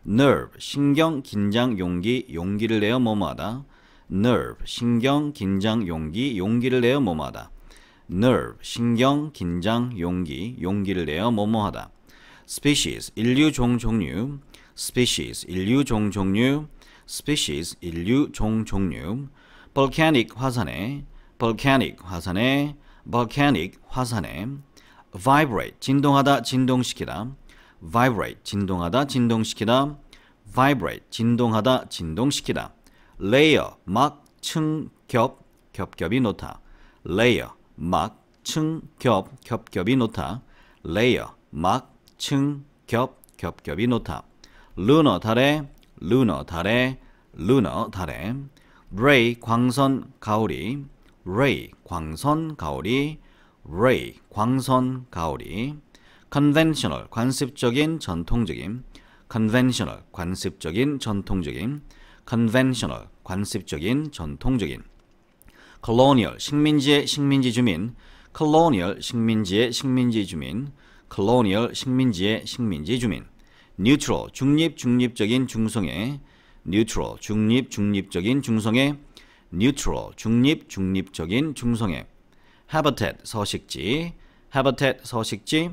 S1: nerve, 신경, 긴장, 용기, 용기를 내어 뭐뭐하다. nerve, 신경, 긴장, 용기, 용기를 내어 뭐뭐하다. nerve, 신경, 긴장, 용기, 용기를 내어 뭐뭐하다. species, 인류, 종, 종류. species, 인류, 종, 종류. species, 인류, 종, 종류. volcanic, 화산에. volcanic, 화산에. volcanic, 화산에. vibrate, 진동하다, 진동시키다. vibrate, 진동하다, 진동시키다. vibrate, 진동하다, 진동시키다. layer, 막, 층, 겹, 겹겹이 놓다. layer, 막, 층, 겹, 겹겹이 놓다. layer, 막, 층, 겹, 겹겹이 놓다. lunar, 달에. lunar, 달에. lunar, 달에. ray, 광선, 가오리. ray, 광선, 가오리. ray, 광선, 가오리. conventional, 관습적인, 전통적인. conventional, 관습적인, 전통적인. conventional, 관습적인, 전통적인. colonial, 식민지의 식민지 주민. colonial, 식민지의 식민지 주민. colonial, 식민지의 식민지 주민. neutral, 중립, 중립적인, 중성의. neutral, 중립, 중립적인, 중성의. neutral, 중립, 중립적인, 중성의. habitat, 서식지. habitat, 서식지.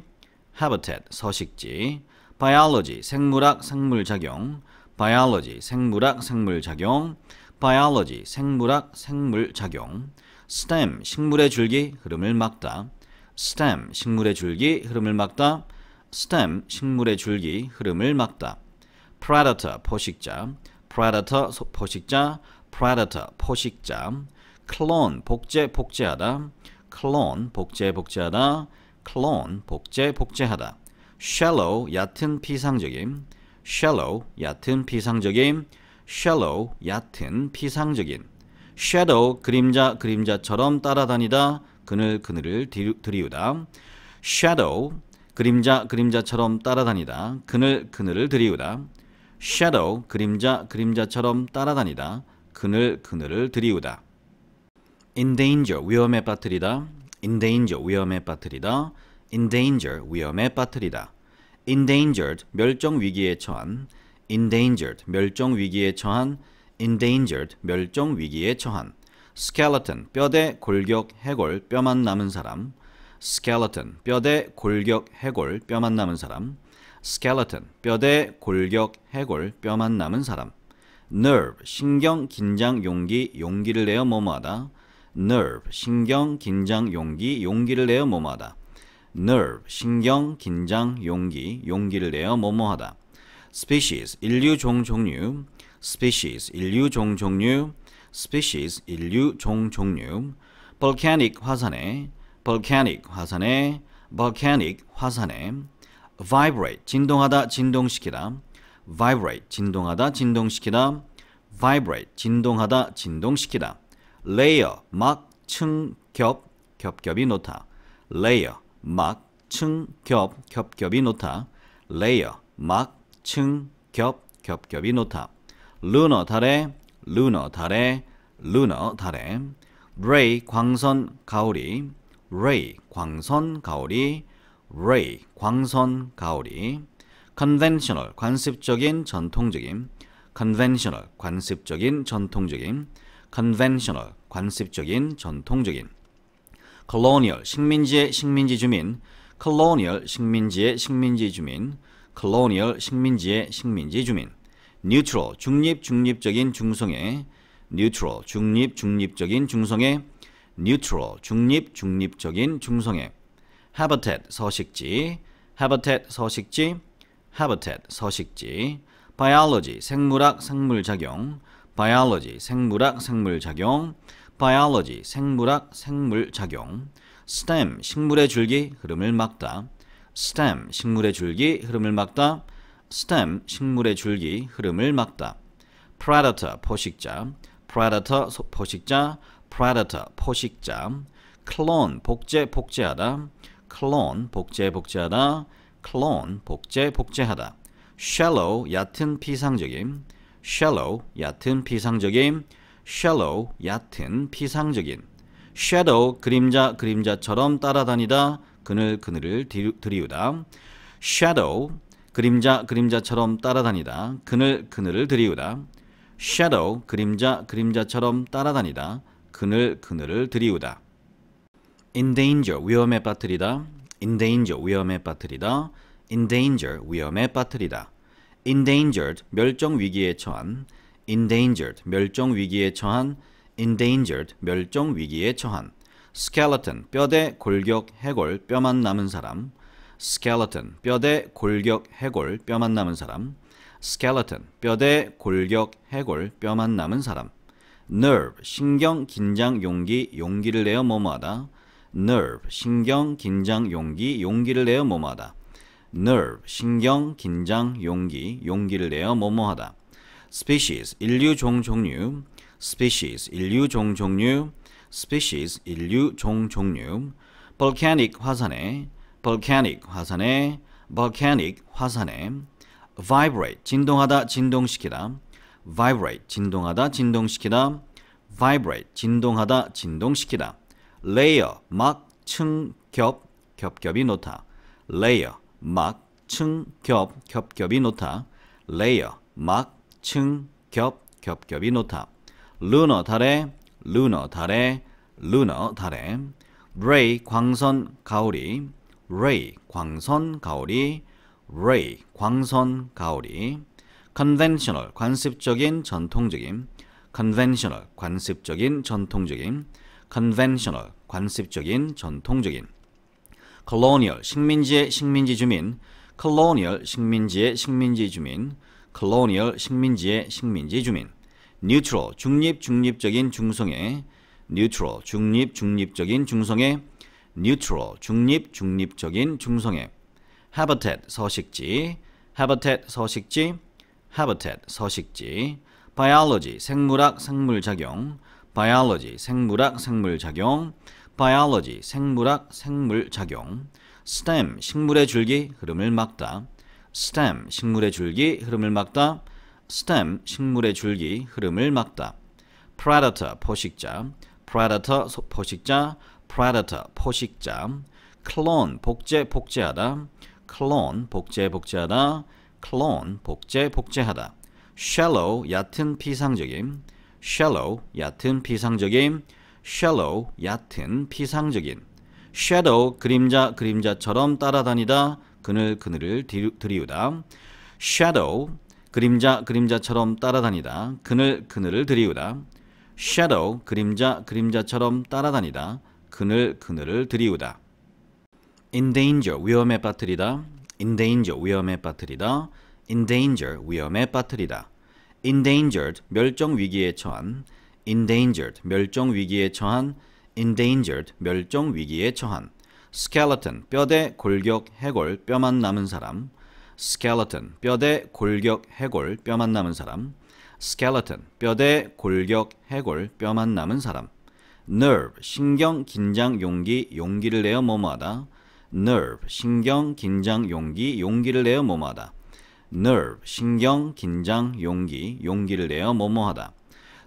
S1: habitat, 서식지. biology, 생물학, 생물작용. biology, 생물학, 생물작용. biology, 생물학, 생물작용. stem, 식물의 줄기, 흐름을 막다. stem, 식물의 줄기, 흐름을 막다. stem, 식물의 줄기, 흐름을 막다. predator, 포식자. predator, 포식자. predator, 포식자. clone, 복제, 복제하다. clone, 복제, 복제하다. clone, 복제, 복제하다. shallow, 얕은, 피상적인. shallow, 얕은, 피상적인. shallow, 얕은, 피상적인. shadow, 그림자, 그림자처럼 따라다니다. 그늘, 그늘을 들이우다. shadow, 그림자, 그림자처럼 따라다니다. 그늘, 그늘을 들이우다. shadow, 그림자, 그림자처럼 따라다니다. 그늘, 그늘을 들이우다. endanger, 위험에 빠뜨리다. endanger, 위험에 빠뜨리다. endanger, 위험에 빠뜨리다. endangered, 멸종 위기에 처한. endangered, 멸종 위기에 처한. endangered, 멸종 위기에 처한. skeleton, 뼈대, 골격, 해골, 뼈만 남은 사람. skeleton, 뼈대, 골격, 해골, 뼈만 남은 사람. skeleton, 뼈대, 골격, 해골, 뼈만 남은 사람. nerve, 신경, 긴장, 용기, 용기를 내어 뭐뭐하다. nerve, 신경, 긴장, 용기, 용기를 내어 뭐뭐하다. nerve, 신경, 긴장, 용기, 용기를 내어 뭐뭐하다. species, 인류, 종, 종류. species, 인류, 종, 종류. species, 인류, 종, 종류. volcanic, 화산에. volcanic, 화산에. volcanic, 화산에. vibrate, 진동하다, 진동시키다. vibrate, 진동하다, 진동시키다. vibrate, 진동하다, 진동시키다. layer, 막, 층, 겹, 겹겹이 놓다. layer, 막, 층, 겹, 겹겹이 놓다. layer, 막, 층, 겹, 겹겹이 놓다. lunar, 달에. lunar, 달에. lunar, 달에. ray, 광선, 가오리. ray, 광선, 가오리. ray, 광선, 가오리. conventional, 관습적인, 전통적인. conventional, 관습적인, 전통적인. conventional, 관습적인, 전통적인. colonial, 식민지의 식민지 주민. colonial, 식민지의 식민지 주민. colonial, 식민지의 식민지 주민. neutral, 중립, 중립적인, 중성의. neutral, 중립, 중립적인, 중성의. neutral, 중립, 중립적인, 중성의. habitat, 서식지. habitat, 서식지. habitat, 서식지. biology, 생물학, 생물작용. biology, 생물학, 생물작용. biology, 생물학, 생물작용. stem, 식물의 줄기, 흐름을 막다. stem, 식물의 줄기, 흐름을 막다. stem, 식물의 줄기, 흐름을 막다. predator, 포식자. predator, 포식자. predator, 포식자. clone, 복제, 복제하다. clone, 복제, 복제하다. clone, 복제, 복제하다. shallow, 얕은 피상적인, shallow, 얕은 피상적인, shallow, 얕은 피상적인, shadow, 그림자, 그림자처럼 따라다니다, 그늘, 그늘을 들이우다, shadow, 그림자, 그림자처럼 따라다니다, 그늘, 그늘을 들이우다, shadow, 그림자, 그림자처럼 따라다니다, 그늘, 그늘을 들이우다. endanger, 위험에 빠뜨리다, endanger, 위험에 빠뜨리다, endanger, 위험에 빠뜨리다. endangered, 멸종 위기에 처한, endangered, 멸종 위기에 처한, endangered, 멸종 위기에 처한. skeleton, 뼈대, 골격, 해골, 뼈만 남은 사람, skeleton, 뼈대, 골격, 해골, 뼈만 남은 사람, skeleton, 뼈대, 골격, 해골, 뼈만 남은 사람. nerve, 신경, 긴장, 용기, 용기를 내어 뭐뭐하다, nerve, 신경, 긴장, 용기, 용기를 내어 뭐뭐하다. nerve, 신경, 긴장, 용기, 용기를 내어 뭐뭐하다. species, 인류, 종, 종류, species, 인류, 종, 종류, species, 인류, 종, 종류. volcanic, 화산에, volcanic, 화산에, volcanic, 화산에. vibrate, 진동하다, 진동시키다, vibrate, 진동하다, 진동시키다, vibrate, 진동하다, 진동시키다. layer, 막, 층, 겹, 겹겹이 놓다, layer, 막, 층, 겹, 겹겹이 놓다, layer, 막, 층, 겹, 겹겹이 놓다. lunar, 달에, lunar, 달에, lunar, 달에. ray, 광선, 가오리, ray, 광선, 가오리, ray, 광선, 가오리. conventional, 관습적인, 전통적인, conventional, 관습적인, 전통적인, conventional, 관습적인, 전통적인. colonial, 식민지의 식민지 주민, colonial, 식민지의 식민지 주민, colonial, 식민지의 식민지 주민. neutral, 중립, 중립적인, 중성의, neutral, 중립, 중립적인, 중성의, neutral, 중립, 중립적인, 중성의. habitat, 서식지, habitat, 서식지, habitat, 서식지. biology, 생물학, 생물작용, biology, 생물학, 생물작용, biology, 생물학, 생물작용. stem, 식물의 줄기, 흐름을 막다, stem, 식물의 줄기, 흐름을 막다, stem, 식물의 줄기, 흐름을 막다. predator, 포식자, predator, 포식자, predator, 포식자. clone, 복제, 복제하다, clone, 복제, 복제하다, clone, 복제, 복제하다. shallow, 얕은 피상적인, shallow, 얕은 피상적인, shallow, 얕은 피상적인. shadow, 그림자, 그림자처럼 따라다니다, 그늘, 그늘을 들이우다, shadow, 그림자, 그림자처럼 따라다니다, 그늘, 그늘을 들이우다, shadow, 그림자, 그림자처럼 따라다니다, 그늘, 그늘을 들이우다. endanger, 위험에 빠뜨리다, endanger, 위험에 빠뜨리다, endanger, 위험에 빠뜨리다. endangered, 멸종 위기에 처한, endangered, 멸종 위기에 처한, endangered, 멸종 위기에 처한. skeleton, 뼈대, 골격, 해골, 뼈만 남은 사람, skeleton, 뼈대, 골격, 해골, 뼈만 남은 사람, skeleton, 뼈대, 골격, 해골, 뼈만 남은 사람. nerve, 신경, 긴장, 용기, 용기를 내어 뭐뭐하다, nerve, 신경, 긴장, 용기, 용기를 내어 뭐뭐하다. nerve, 신경, 긴장, 용기, 용기를 내어 뭐뭐하다.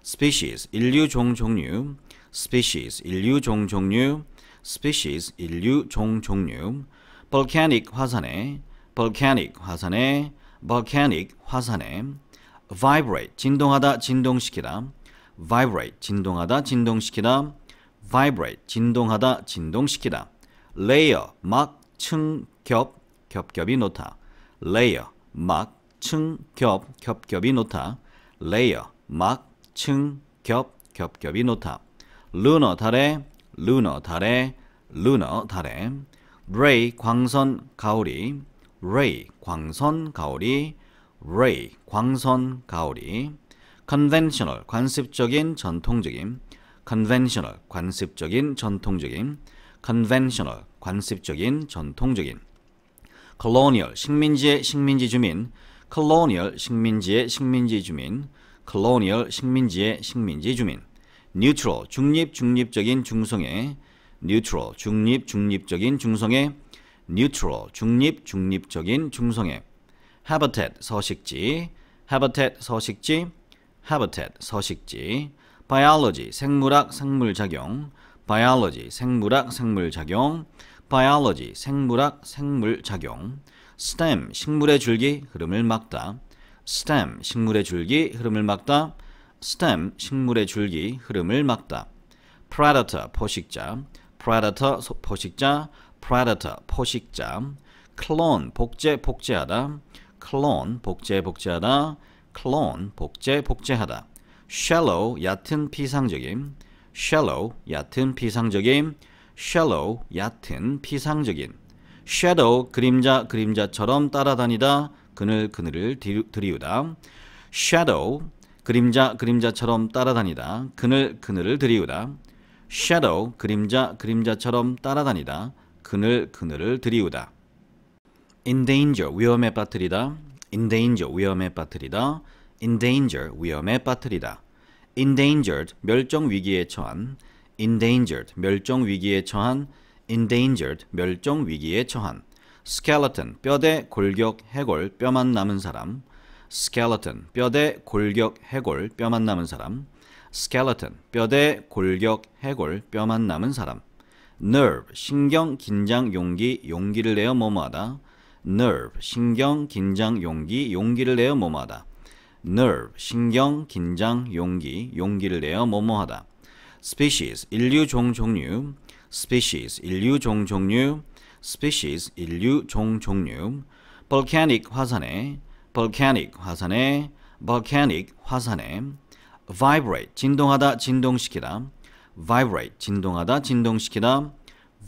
S1: species, 인류, 종, 종류, species, 인류, 종, 종류, species, 인류, 종, 종류. volcanic, 화산에, volcanic, 화산에, volcanic, 화산에. vibrate, 진동하다, 진동시키다, vibrate, 진동하다, 진동시키다, vibrate, 진동하다, 진동시키다. layer, 막, 층, 겹, 겹겹이 놓다, layer, 막, 층, 겹, 겹겹이 놓다, layer, 막, 층, 겹, 겹겹이 놓다. lunar, 달에, lunar, 달에, lunar, 달에. ray, 광선, 가오리, ray, 광선, 가오리, ray, 광선, 가오리. conventional, 관습적인, 전통적인, conventional, 관습적인, 전통적인, conventional, 관습적인, 전통적인. colonial, 식민지의 식민지 주민, colonial, 식민지의 식민지 주민, colonial, 식민지의 식민지 주민. neutral, 중립, 중립적인, 중성의, neutral, 중립, 중립적인, 중성의, neutral, 중립, 중립적인, 중성의. habitat 서식지, habitat 서식지, habitat 서식지. biology 생물학 생물작용, biology 생물학 생물작용, biology 생물학 생물작용. stem 식물의 줄기 흐름을 막다, stem 식물의 줄기 흐름을 막다, stem 식물의 줄기 흐름을 막다. predator 포식자, predator 포식자, predator 포식자. clone 복제하다, clone 복제하다, clone 복제하다. shallow 얕은 피상적인, shallow 얕은 피상적인, shallow 얕은 피상적인. shadow 그림자처럼 따라다니다, 그늘을 들이우다. shadow 그림자처럼 따라다니다, 그늘을 들이우다. shadow 그림자처럼 따라다니다, 그늘을 들이우다. endanger 위험에 빠뜨리다, endanger 위험에 빠뜨리다, endanger 위험에 빠뜨리다. endangered 멸종 위기에 처한, endangered 멸종 위기에 처한, endangered 멸종 위기에 처한. skeleton 뼈대 골격 해골 뼈만 남은 사람, skeleton 뼈대 골격 해골 뼈만 남은 사람, skeleton 뼈대 골격 해골 뼈만 남은 사람. nerve 신경 긴장 용기를 내어 뭐뭐하다, nerve 신경 긴장 용기를 내어 뭐뭐하다. nerve 신경 긴장 용기를 내어 뭐뭐하다. species 인류 종류, species 인류 종류, species 인류 종류. volcanic 화산에, volcanic 화산에, volcanic 화산에. vibrate 진동하다 진동시키다, vibrate 진동하다 진동시키다,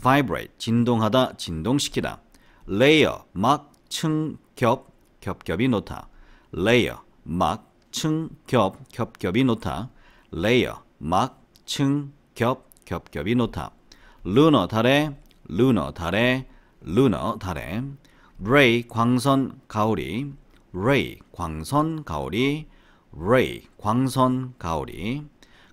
S1: vibrate 진동하다 진동시키다. layer 막 층 겹겹이 놓다, layer 막 층 겹겹이 놓다, layer 막 층 겹겹이 놓다. lunar 달에, lunar 달에, lunar 달에. ray 광선 가오리, ray 광선 가오리, ray 광선 가오리.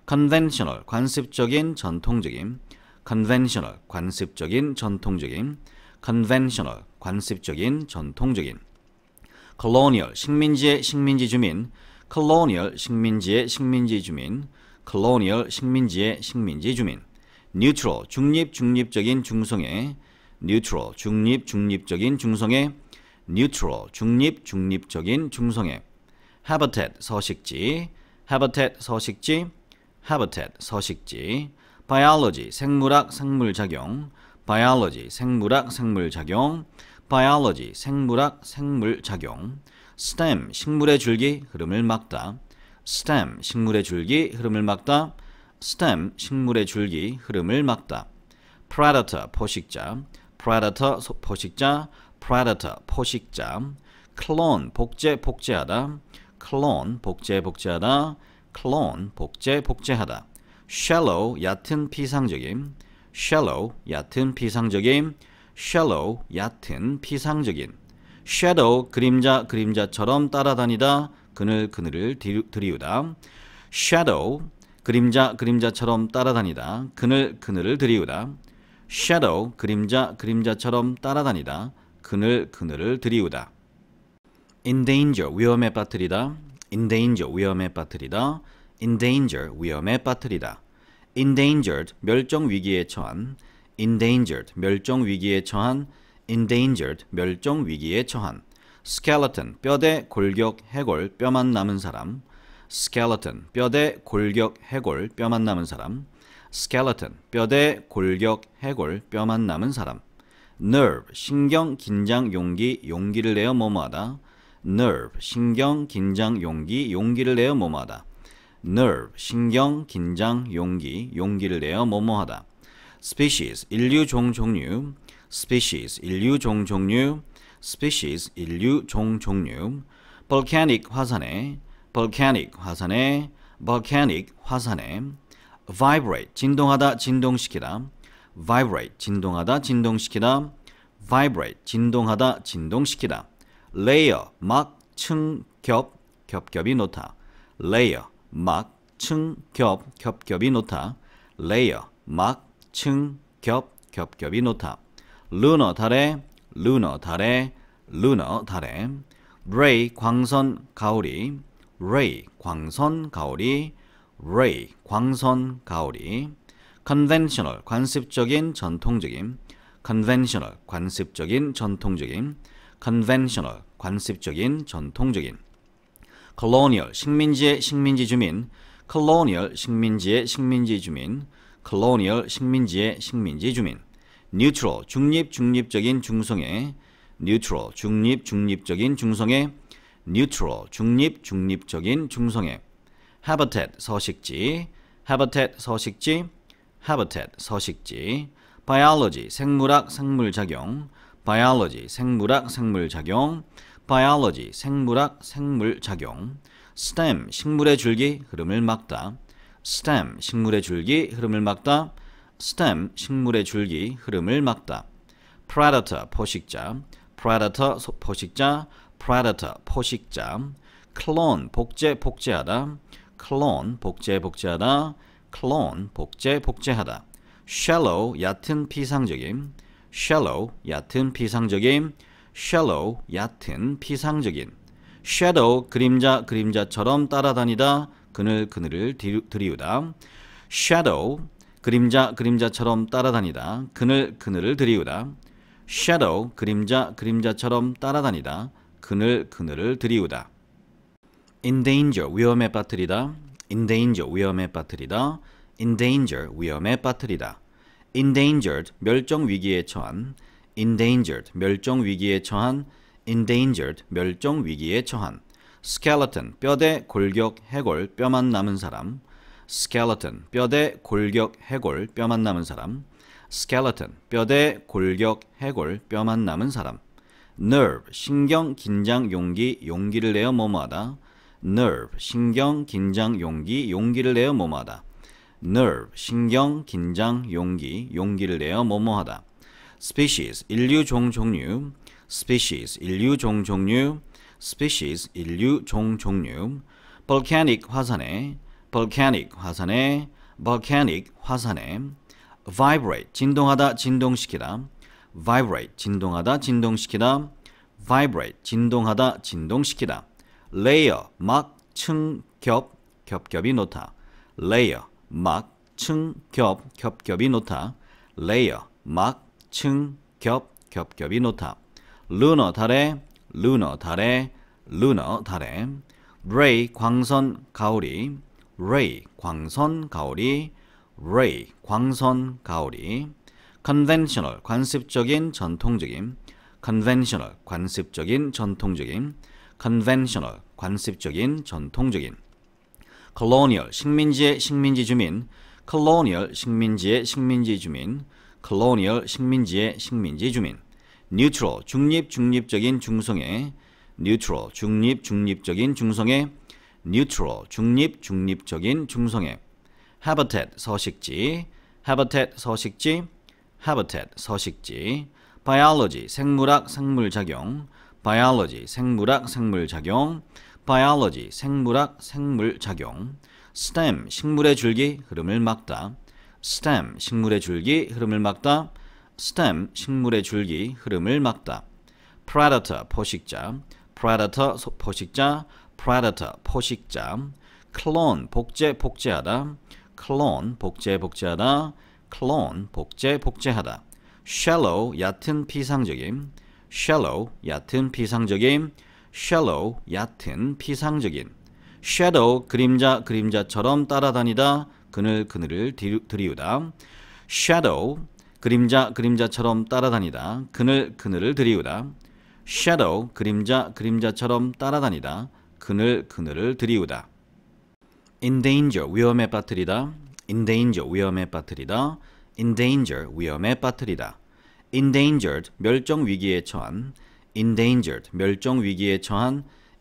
S1: conventional 관습적인 전통적인, conventional 관습적인 전통적인, conventional 관습적인 전통적인. colonial 식민지의 식민지 주민, colonial 식민지의 식민지 주민, colonial 식민지의 식민지 주민. neutral 중립적인 중성애, neutral 중립적인 중성애, neutral 중립적인 중성애. habitat 서식지, habitat 서식지, habitat 서식지. biology 생물학 생물작용, biology 생물학 생물작용, biology 생물학 생물작용. stem 식물의 줄기 흐름을 막다, stem 식물의 줄기 흐름을 막다, stem 식물의 줄기 흐름을 막다. predator 포식자, predator 포식자, predator 포식자. clone 복제하다, clone 복제하다, clone 복제하다. shallow 얕은 피상적인, shallow 얕은 피상적인, shallow 얕은 피상적인. shadow 그림자처럼 따라다니다, 그늘을 들이우다. shadow 그림자처럼 따라다니다, 그늘을 들이우다. shadow 그림자처럼 따라다니다, 그늘을 들이우다. endanger 위험에 빠뜨리다, endanger 위험에 빠뜨리다, endanger 위험에 빠뜨리다. endangered 멸종 위기에 처한, endangered 멸종 위기에 처한, endangered 멸종 위기에 처한. skeleton 뼈대 골격 해골 뼈만 남은 사람, skeleton 뼈대 골격 해골 뼈만 남은 사람, skeleton 뼈대 골격 해골 뼈만 남은 사람. nerve 신경 긴장 용기를 내어 뭐뭐하다, nerve 신경 긴장 용기를 내어 뭐뭐하다. nerve 신경 긴장 용기를 내어 뭐뭐하다. species 인류 종류, species 인류 종류, species 인류 종류. volcanic 화산에, volcanic 화산에, volcanic 화산에. vibrate 진동하다 진동시키다, vibrate 진동하다 진동시키다, vibrate 진동하다 진동시키다. layer 막 층 겹겹이 놓다, layer 막 층 겹겹이 놓다, layer 막 층 겹겹이 놓다. lunar 달에, lunar 달에, lunar 달에. ray 광선 가오리 ray 광선 가오리 ray 광선 가오리 conventional 관습적인 전통적인 conventional 관습적인 전통적인 conventional 관습적인 전통적인 colonial 식민지의 식민지 주민 colonial 식민지의 식민지 주민 colonial 식민지의 식민지 주민 neutral 중립 중립적인 중성의 neutral 중립 중립적인 중성의 neutral 중립 중립적인 중성의 habitat 서식지 habitat 서식지 habitat 서식지 biology 생물학 생물작용 biology 생물학 생물작용 biology 생물학 생물작용 stem 식물의 줄기 흐름을 막다 stem 식물의 줄기 흐름을 막다 stem 식물의 줄기 흐름을 막다 predator 포식자 predator 포식자 predator 포식자 clone 복제하다 clone 복제하다 clone 복제하다 shallow 얕은 피상적인 shallow 얕은 피상적인 shallow 얕은 피상적인 shadow 그림자처럼 따라다니다 그늘을 들이우다 shadow 그림자처럼 따라다니다 그늘을 들이우다 shadow 그림자처럼 따라다니다 그늘을 들이우다 endanger 위험에 빠뜨리다 endanger 위험에 빠뜨리다 endanger 위험에 빠뜨리다 endangered 멸종 위기에 처한 endangered 멸종 위기에 처한 endangered 멸종 위기에 처한 skeleton 뼈대 골격 해골 뼈만 남은 사람 skeleton 뼈대 골격 해골 뼈만 남은 사람 skeleton 뼈대 골격 해골 뼈만 남은 사람 nerve 신경 긴장 용기를 내어 뭐뭐하다 nerve 신경 긴장 용기를 내어 뭐뭐하다 nerve 신경 긴장 용기를 내어 뭐뭐하다 species 인류 종류 species 인류 종류 species 인류 종류 volcanic 화산에 vibrate 진동하다 진동시키다 vibrate 진동하다 진동시키다 vibrate 진동하다 진동시키다 layer 막 층 겹겹이 놓다 layer 막 층 겹겹이 놓다 layer 막 층 겹겹이 놓다 lunar 달에 ray 광선 가오리 ray 광선 가오리 conventional 관습적인 전통적인 conventional 관습적인 전통적인 conventional 관습적인 전통적인 colonial 식민지의 식민지 주민 colonial 식민지의 식민지 주민 colonial 식민지의 식민지 주민 neutral 중립적인 중성의 neutral 중립적인 중성의 neutral 중립적인 중성의 habitat 서식지 biology 생물학 생물작용 biology 생물학 생물작용 stem 식물의 줄기 흐름을 막다 stem 식물의 줄기 흐름을 막다 predator 포식자 clone 복제하다 shallow 얕은 피상적인 shadow 그림자처럼 따라다니다 그늘을 들이우다 shadow 그림자처럼 따라다니다 그늘을 들이우다 shadow 그림자처럼 따라다니다 그늘을 들이우다 endanger 위험에 빠뜨리다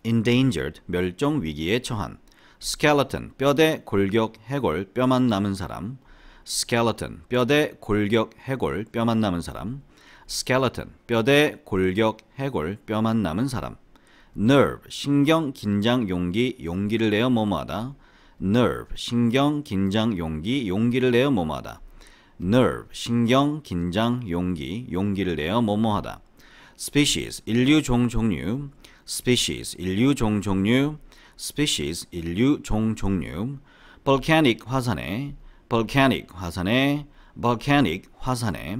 S1: endangered 멸종 위기에 처한 skeleton 뼈대 골격 해골 뼈만 남은 사람 skeleton 뼈대 골격 해골 뼈만 남은 사람 nerve 신경 긴장 용기를 내어 뭐뭐하다 nerve 신경 긴장 용기를 내어 뭐뭐하다 nerve 신경 긴장 용기를 내어 뭐뭐하다 species 인류 종류 species 인류 종류 species 인류 종류 volcanic 화산에 volcanic 화산에 volcanic 화산에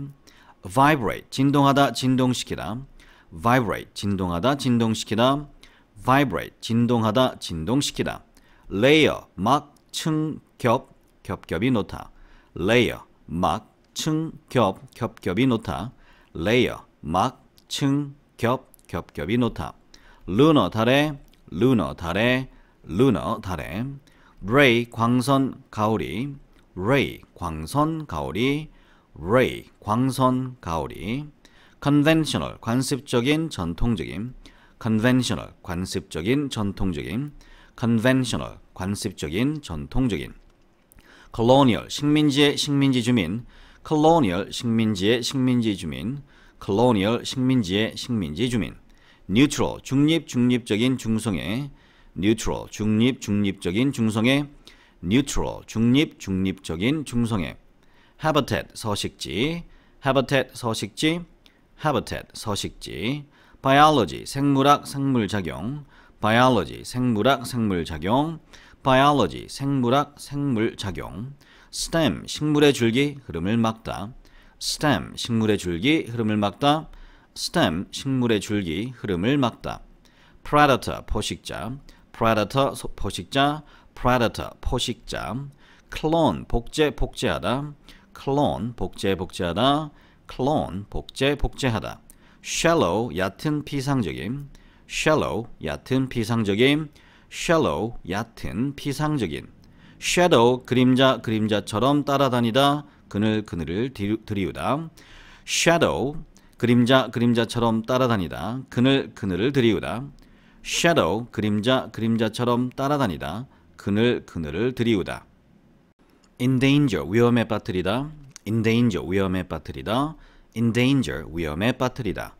S1: vibrate 진동하다 진동시키다 vibrate 진동하다 진동시키다 vibrate 진동하다 진동시키다 layer 막 층 겹 겹겹이 놓다 layer 막 층 겹 겹겹이 놓다 layer 막 층 겹 겹겹이 놓다 lunar 달에 lunar 달에 lunar 달에 ray 광선 가오리 ray 광선 가오리 ray 광선 가오리 conventional 관습적인 전통적인 conventional 관습적인 전통적인 conventional 관습적인 전통적인 colonial 식민지의 식민지 주민 colonial 식민지의 식민지 주민 colonial 식민지의 식민지 주민 neutral 중립 중립적인 중성의 neutral 중립 중립적인 중성의 neutral 중립 중립적인 중성의 habitat 서식지 habitat 서식지 habitat 서식지 biology 생물학 생물작용 biology 생물학 생물작용 biology 생물학 생물작용 stem 식물의 줄기 흐름을 막다 stem 식물의 줄기 흐름을 막다 stem 식물의 줄기 흐름을 막다 predator 포식자 predator 포식자 predator 포식자 clone 복제하다 clone 복제하다 clone 복제하다 shallow 얕은 피상적인 shallow 얕은 피상적인 shallow 얕은 피상적인 shadow 그림자처럼 따라다니다 그늘을 들이우다 shadow 그림자처럼 따라다니다 그늘을 들이우다 shadow 그림자처럼 따라다니다 그늘을 들이우다 endanger 위험에 빠뜨리다 endanger 위험에 빠뜨리다 endanger 위험에 빠뜨리다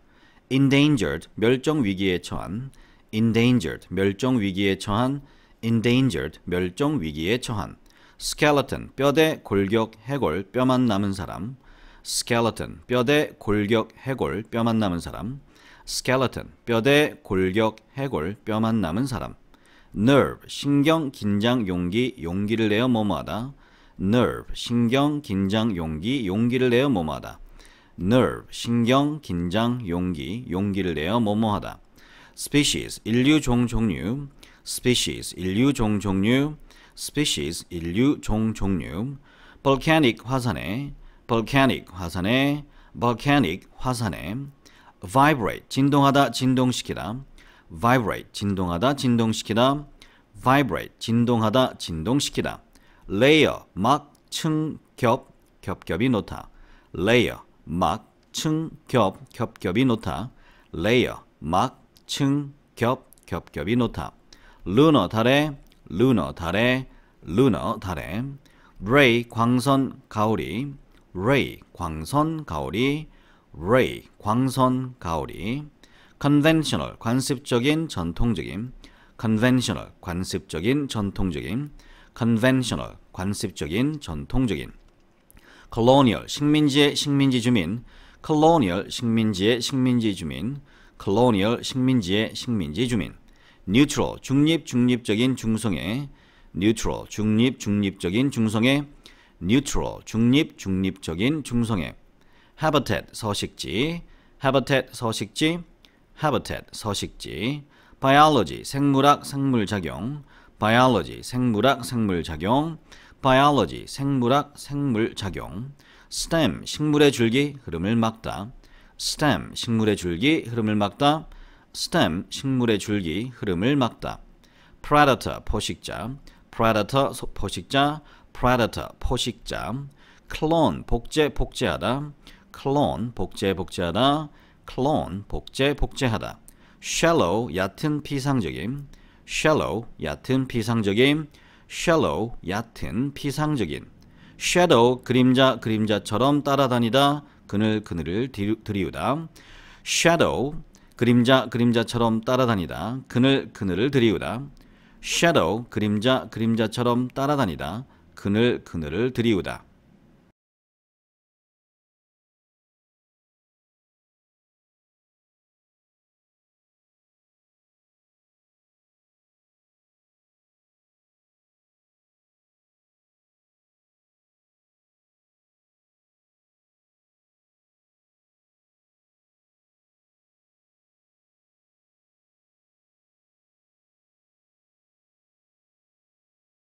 S1: endangered 멸종 위기에 처한 endangered 멸종 위기에 처한 endangered 멸종 위기에 처한 skeleton 뼈대 골격 해골 뼈만 남은 사람 skeleton 뼈대 골격 해골 뼈만 남은 사람 skeleton 뼈대 골격 해골 뼈만 남은 사람 nerve 신경 긴장 용기를 내어 뭐뭐하다 nerve 신경 긴장 용기를 내어 뭐뭐하다 nerve 신경 긴장 용기를 내어 뭐뭐하다 species 인류 종류 species 인류 종류 species 인류 종류 volcanic 화산에 vibrate 진동하다 진동시키다 vibrate 진동하다 진동시키다 vibrate 진동하다 진동시키다 layer 막 층 겹겹이 놓다 layer 막 층 겹겹이 놓다 layer 막 층 겹겹이 놓다 lunar 달에 ray 광선 가오리 ray 광선 가오리 conventional 관습적인 전통적인 conventional 관습적인 전통적인 conventional 관습적인 전통적인 colonial 식민지의 식민지 주민 colonial 식민지의 식민지 주민 colonial 식민지의 식민지 주민 neutral 중립 중립적인 중성의 neutral 중립 중립적인 중성의 neutral 중립 중립적인 중성의 habitat 서식지 biology 생물학 생물작용 biology 생물학 생물작용 biology 생물학 생물작용 stem 식물의 줄기 흐름을 막다 stem 식물의 줄기 흐름을 막다 stem 식물의 줄기 흐름을 막다 predator 포식자 clone 복제하다 clone 복제하다 shallow 얕은 피상적인 shadow 그림자처럼 따라다니다 그늘을 들이우다 shadow 그림자처럼 따라다니다 그늘을 들이우다 shadow 그림자처럼 따라다니다 그늘을 들이우다